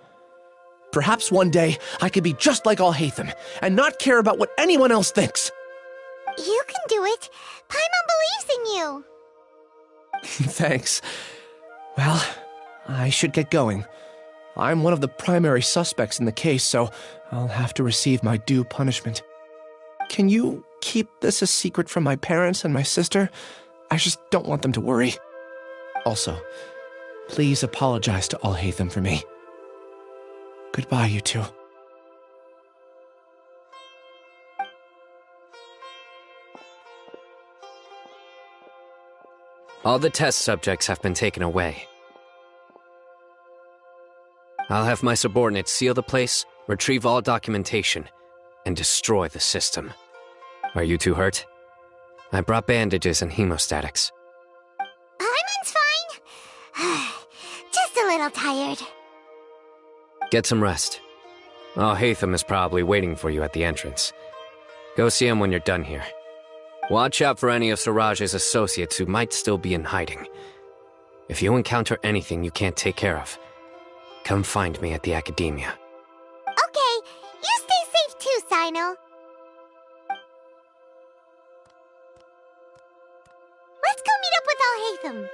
Perhaps one day I could be just like Al-Haytham and not care about what anyone else thinks. You can do it. Paimon believes in you. Thanks. Well, I should get going. I'm one of the primary suspects in the case, so I'll have to receive my due punishment. Can you keep this a secret from my parents and my sister? I just don't want them to worry. Also, please apologize to all Hatham for me. Goodbye, you two. All the test subjects have been taken away. I'll have my subordinates seal the place, retrieve all documentation, and destroy the system. Are you two hurt? I brought bandages and hemostatics. Hyman's fine. Just a little tired. Get some rest. Oh, Hatham is probably waiting for you at the entrance. Go see him when you're done here. Watch out for any of Siraj's associates who might still be in hiding. If you encounter anything you can't take care of, come find me at the academia. Okay, you stay safe too, Sino. Let's go meet up with Al-Hatham.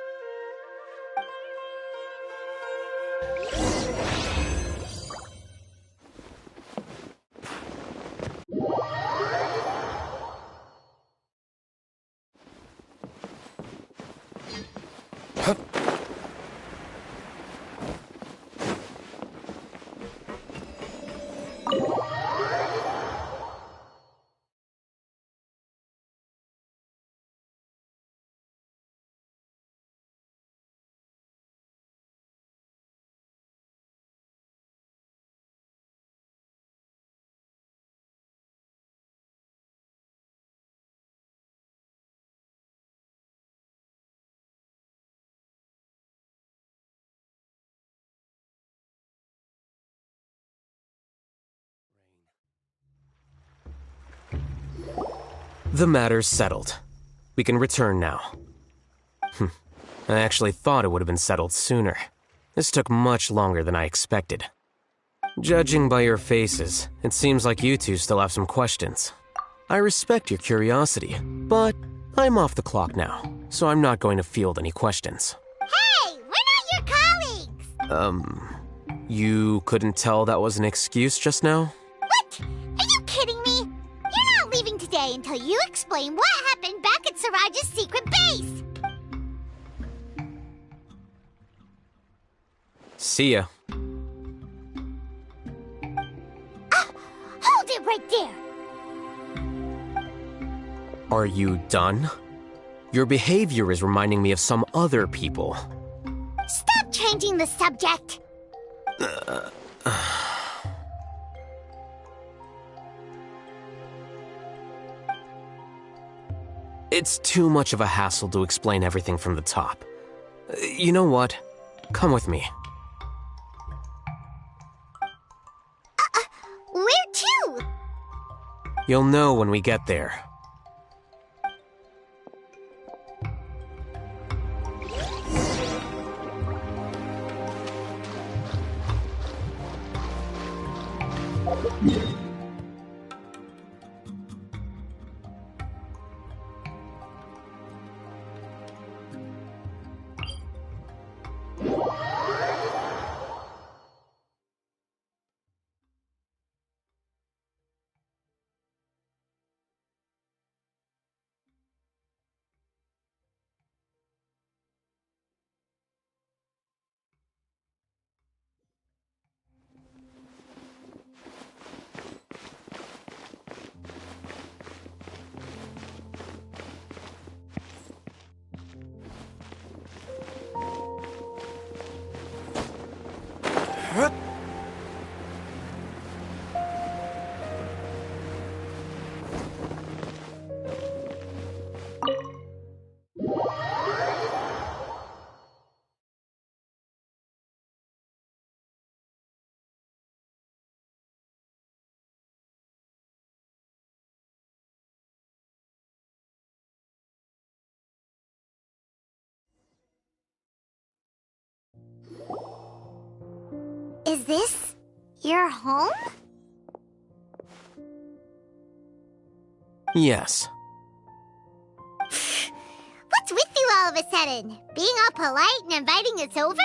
The matter's settled. We can return now. I actually thought it would have been settled sooner. This took much longer than I expected. Judging by your faces, it seems like you two still have some questions. I respect your curiosity, but I'm off the clock now, so I'm not going to field any questions. Hey, we're not your colleagues! You couldn't tell that was an excuse just now? What? Are you kidding me? You're not leaving today until you explain what happened back at Siraj's secret base! See ya. Hold it right there! Are you done? Your behavior is reminding me of some other people. Stop changing the subject! It's too much of a hassle to explain everything from the top. You know what? Come with me. Where to? You'll know when we get there. Is this your home? Yes. What's with you all of a sudden? Being all polite and inviting us over?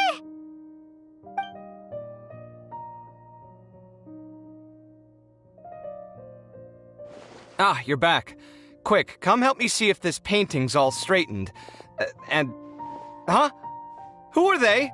Ah, you're back. Quick, come help me see if this painting's all straightened. Huh? Who are they?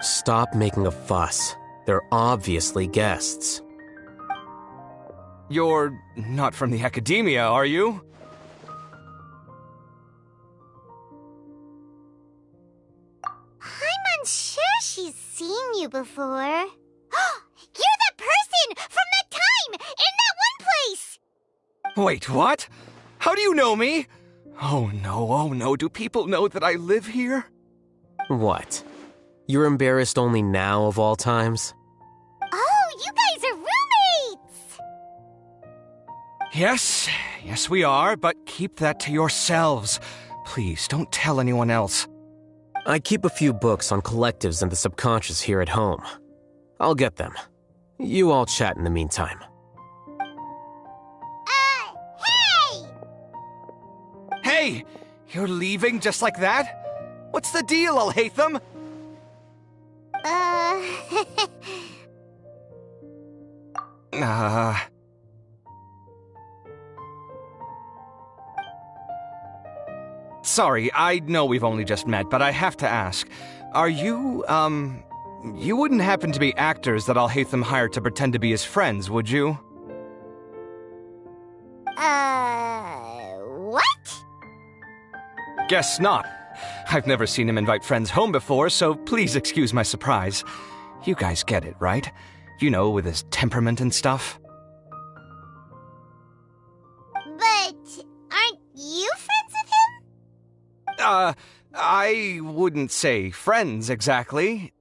Stop making a fuss. They're obviously guests. You're not from the academia, are you? I'm unsure she's seen you before. You're the person from that time in that one place! Wait, what? How do you know me? Oh no, do people know that I live here? What? You're embarrassed only now of all times? Oh, you guys are roommates! Yes, we are, but keep that to yourselves. Please, don't tell anyone else. I keep a few books on collectives and the subconscious here at home. I'll get them. You all chat in the meantime. Hey! Hey! You're leaving just like that? What's the deal, Alhaitham? Sorry, I know we've only just met, but I have to ask. Are you, you wouldn't happen to be actors that Alhaitham hired to pretend to be his friends, would you? What? Guess not. I've never seen him invite friends home before, so please excuse my surprise. You guys get it, right? You know, with his temperament and stuff. But aren't you friends with him? I wouldn't say friends exactly.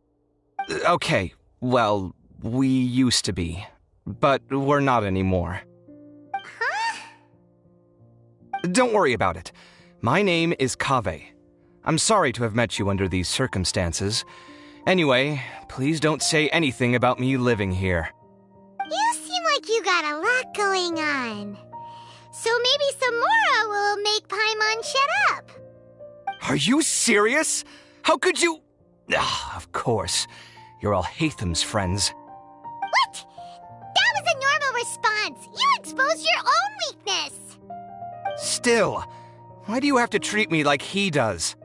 Okay, well, we used to be, but we're not anymore. Huh? Don't worry about it. My name is Kaveh. I'm sorry to have met you under these circumstances. Anyway, please don't say anything about me living here. You seem like you got a lot going on. So maybe Samora will make Paimon shut up. Are you serious? How could you? Of course. You're Alhaitham's friends. What? That was a normal response. You exposed your own weakness. Still, why do you have to treat me like he does?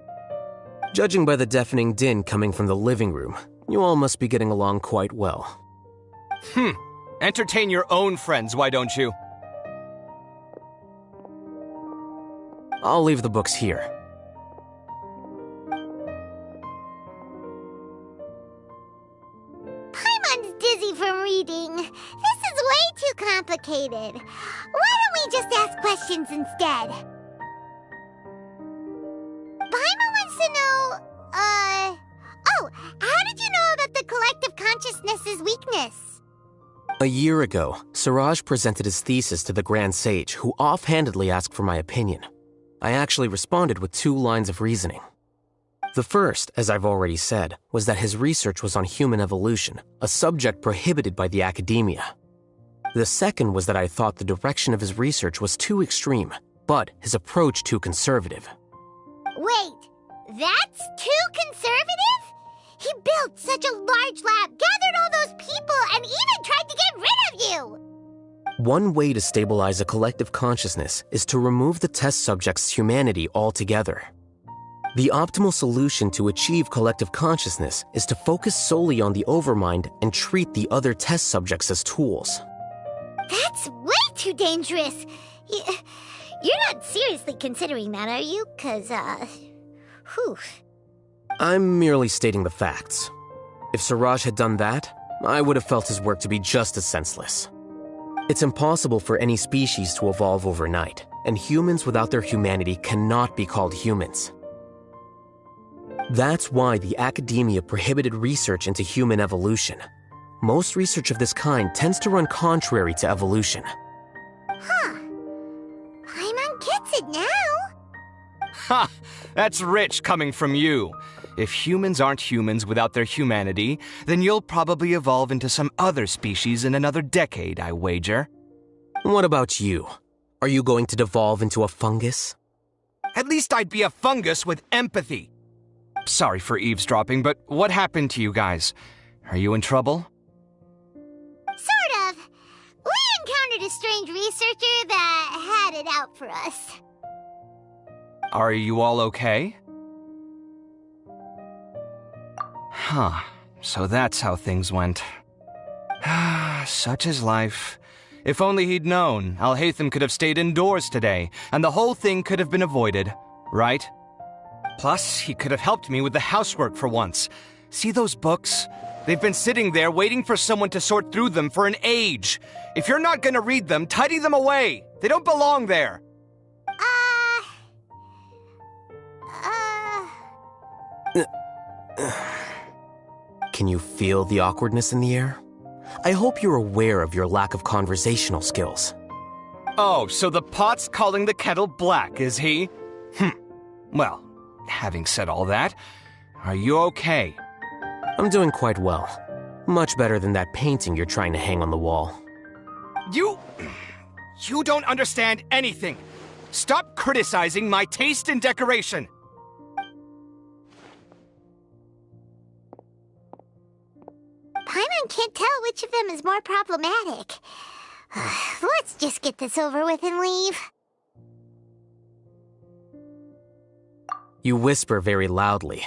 Judging by the deafening din coming from the living room, you all must be getting along quite well. Entertain your own friends, why don't you? I'll leave the books here. Paimon's dizzy from reading. This is way too complicated. Why don't we just ask questions instead? Paimon wants to know, how did you know about the collective consciousness's weakness? A year ago, Siraj presented his thesis to the Grand Sage, who offhandedly asked for my opinion. I actually responded with 2 lines of reasoning. The first, as I've already said, was that his research was on human evolution, a subject prohibited by the academia. The second was that I thought the direction of his research was too extreme, but his approach too conservative. Wait, that's too conservative? He built such a large lab, gathered all those people, and even tried to get rid of you! One way to stabilize a collective consciousness is to remove the test subject's humanity altogether. The optimal solution to achieve collective consciousness is to focus solely on the overmind and treat the other test subjects as tools. That's way too dangerous! You're not seriously considering that, are you? 'Cause, whew. I'm merely stating the facts. If Siraj had done that, I would have felt his work to be just as senseless. It's impossible for any species to evolve overnight, and humans without their humanity cannot be called humans. That's why the academia prohibited research into human evolution. Most research of this kind tends to run contrary to evolution. Huh. Paimon gets it now. Ha! That's rich coming from you. If humans aren't humans without their humanity, then you'll probably evolve into some other species in another decade, I wager. What about you? Are you going to devolve into a fungus? At least I'd be a fungus with empathy. Sorry for eavesdropping, but what happened to you guys? Are you in trouble? Sort of. We encountered a strange researcher that had it out for us. Are you all okay? Huh. So that's how things went. Such is life. If only he'd known, Alhaitham could have stayed indoors today, and the whole thing could have been avoided, right? Plus, he could have helped me with the housework for once. See those books? They've been sitting there waiting for someone to sort through them for an age. If you're not gonna read them, tidy them away. They don't belong there. Can you feel the awkwardness in the air? I hope you're aware of your lack of conversational skills. Oh, so the pot's calling the kettle black, is he? Well, having said all that, are you okay? I'm doing quite well. Much better than that painting you're trying to hang on the wall. You don't understand anything. Stop criticizing my taste in decoration. Paimon can't tell which of them is more problematic. Let's just get this over with and leave. You whisper very loudly.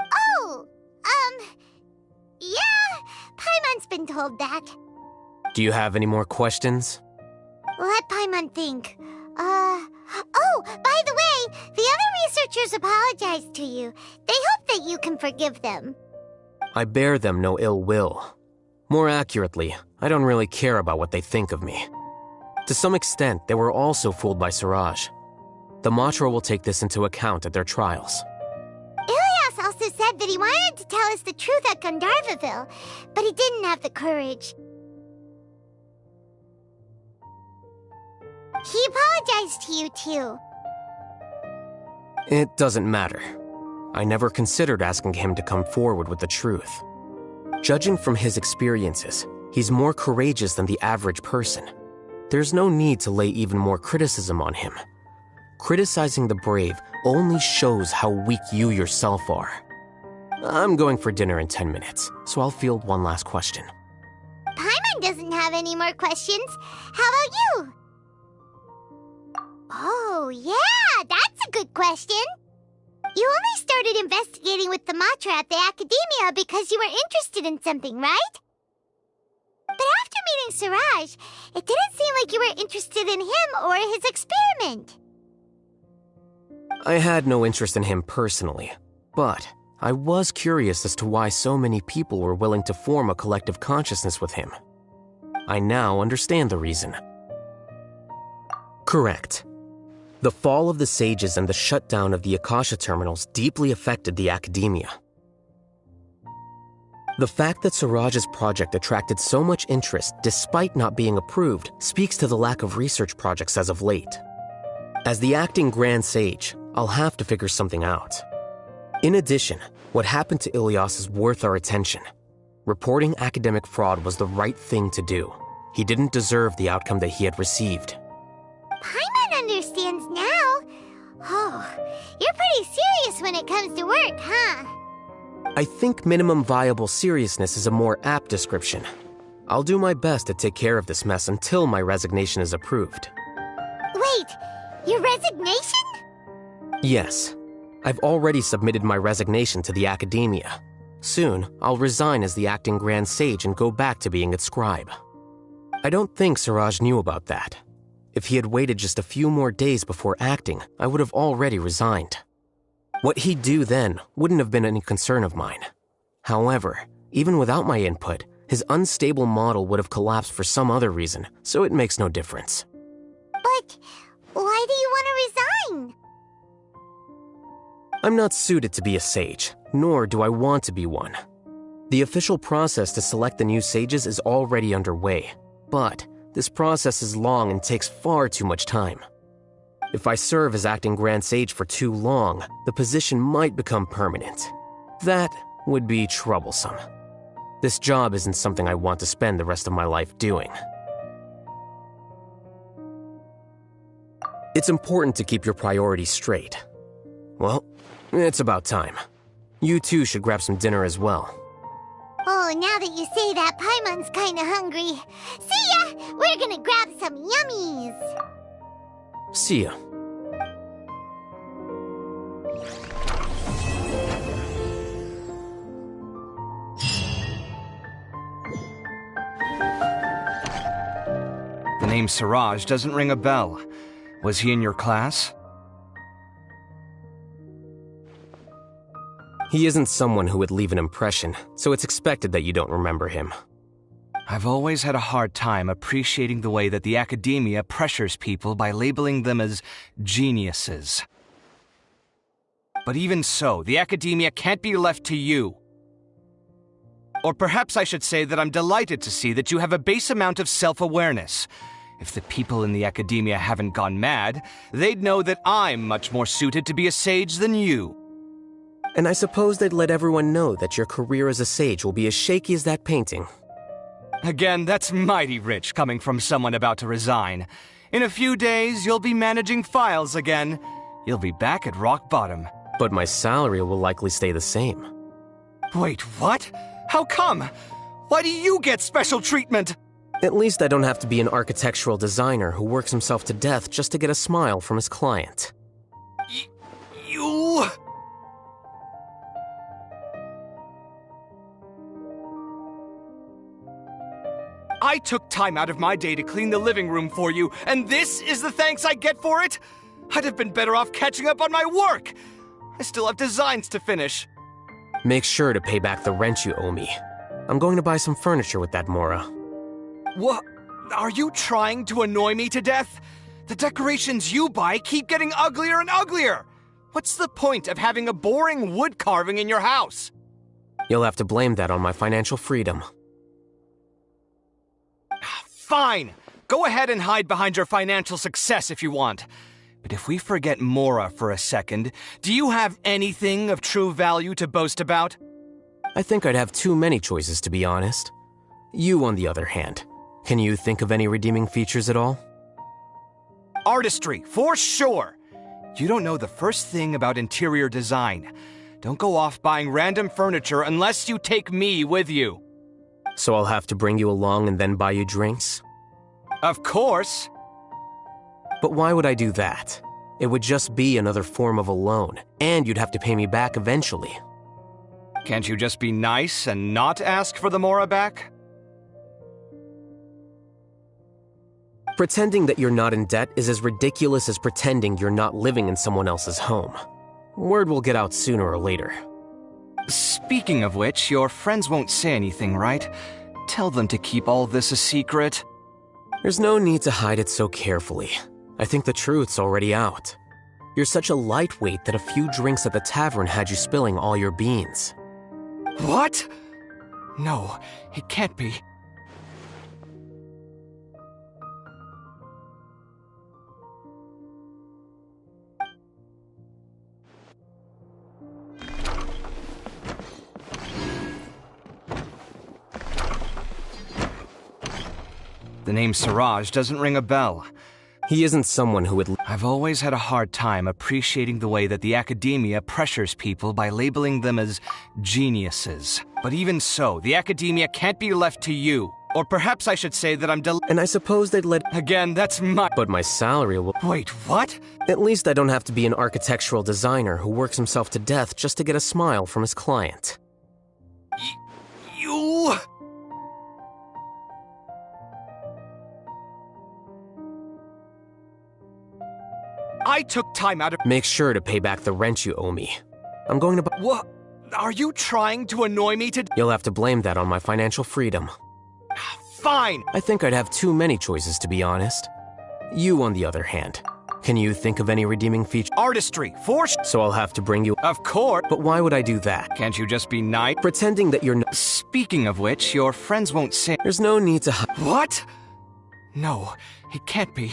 Oh, yeah, Paimon's been told that. Do you have any more questions? Let Paimon think. Oh, by the way, the other researchers apologized to you. They hope that you can forgive them. I bear them no ill will. More accurately, I don't really care about what they think of me. To some extent, they were also fooled by Siraj. The Matra will take this into account at their trials. Ilias also said that he wanted to tell us the truth at Gandharvaville, but he didn't have the courage. He apologized to you, too. It doesn't matter. I never considered asking him to come forward with the truth. Judging from his experiences, he's more courageous than the average person. There's no need to lay even more criticism on him. Criticizing the brave only shows how weak you yourself are. I'm going for dinner in 10 minutes, so I'll field one last question. Paimon doesn't have any more questions. How about you? Oh, yeah, that's a good question. You only started investigating with the Matra at the Academia because you were interested in something, right? But after meeting Siraj, it didn't seem like you were interested in him or his experiment. I had no interest in him personally, but I was curious as to why so many people were willing to form a collective consciousness with him. I now understand the reason. Correct. The fall of the sages and the shutdown of the Akasha terminals deeply affected the academia. The fact that Siraj's project attracted so much interest despite not being approved speaks to the lack of research projects as of late. As the acting Grand Sage, I'll have to figure something out. In addition, what happened to Ilias is worth our attention. Reporting academic fraud was the right thing to do. He didn't deserve the outcome that he had received. Paimon understands now. Oh, you're pretty serious when it comes to work, huh? I think minimum viable seriousness is a more apt description. I'll do my best to take care of this mess until my resignation is approved. Wait, your resignation? Yes. I've already submitted my resignation to the Academia. Soon, I'll resign as the acting Grand Sage and go back to being its scribe. I don't think Siraj knew about that. If he had waited just a few more days before acting, I would have already resigned. What he'd do then wouldn't have been any concern of mine. However, even without my input, his unstable model would have collapsed for some other reason, so it makes no difference. But fine. I'm not suited to be a sage, nor do I want to be one. The official process to select the new sages is already underway, but this process is long and takes far too much time. If I serve as acting Grand Sage for too long, the position might become permanent. That would be troublesome. This job isn't something I want to spend the rest of my life doing. It's important to keep your priorities straight. Well, it's about time. You two should grab some dinner as well. Oh, now that you say that, Paimon's kinda hungry. See ya! We're gonna grab some yummies! See ya. The name Siraj doesn't ring a bell. Was he in your class? He isn't someone who would leave an impression, so it's expected that you don't remember him. I've always had a hard time appreciating the way that the academia pressures people by labeling them as geniuses. But even so, the academia can't be left to you. Or perhaps I should say that I'm delighted to see that you have a base amount of self-awareness. If the people in the academia haven't gone mad, they'd know that I'm much more suited to be a sage than you. And I suppose they'd let everyone know that your career as a sage will be as shaky as that painting. Again, that's mighty rich coming from someone about to resign. In a few days, you'll be managing files again. You'll be back at rock bottom. But my salary will likely stay the same. Wait, what? How come? Why do you get special treatment? At least I don't have to be an architectural designer who works himself to death just to get a smile from his client. You... I took time out of my day to clean the living room for you, and this is the thanks I get for it? I'd have been better off catching up on my work. I still have designs to finish. Make sure to pay back the rent you owe me. I'm going to buy some furniture with that Mora. What? Are you trying to annoy me to death? The decorations you buy keep getting uglier and uglier. What's the point of having a boring wood carving in your house? You'll have to blame that on my financial freedom. Fine. Go ahead and hide behind your financial success if you want. But if we forget Mora for a second, do you have anything of true value to boast about? I think I'd have too many choices, to be honest. You, on the other hand, can you think of any redeeming features at all? Artistry, for sure. You don't know the first thing about interior design. Don't go off buying random furniture unless you take me with you. So I'll have to bring you along and then buy you drinks? Of course. But why would I do that? It would just be another form of a loan, and you'd have to pay me back eventually. Can't you just be nice and not ask for the Mora back? Pretending that you're not in debt is as ridiculous as pretending you're not living in someone else's home. Word will get out sooner or later. Speaking of which, your friends won't say anything, right? Tell them to keep all this a secret. There's no need to hide it so carefully. I think the truth's already out. You're such a lightweight that a few drinks at the tavern had you spilling all your beans. What? No, it can't be. The name Siraj doesn't ring a bell. He isn't someone who would... I've always had a hard time appreciating the way that the academia pressures people by labeling them as geniuses. But even so, the academia can't be left to you. Or perhaps I should say that I'm And I suppose they'd let... Again, that's my... But my salary will... Wait, what? At least I don't have to be an architectural designer who works himself to death just to get a smile from his client. You... I took time out of... Make sure to pay back the rent you owe me. I'm going to buy... What? Are you trying to annoy me to... You'll have to blame that on my financial freedom. Fine. I think I'd have too many choices, to be honest. You, on the other hand, Can you think of any redeeming feature? Artistry, So I'll have to bring you. Of course. But why would I do that? Can't you just be nice? Pretending that you're Speaking of which, your friends won't sing. There's no need to What? No, it can't be.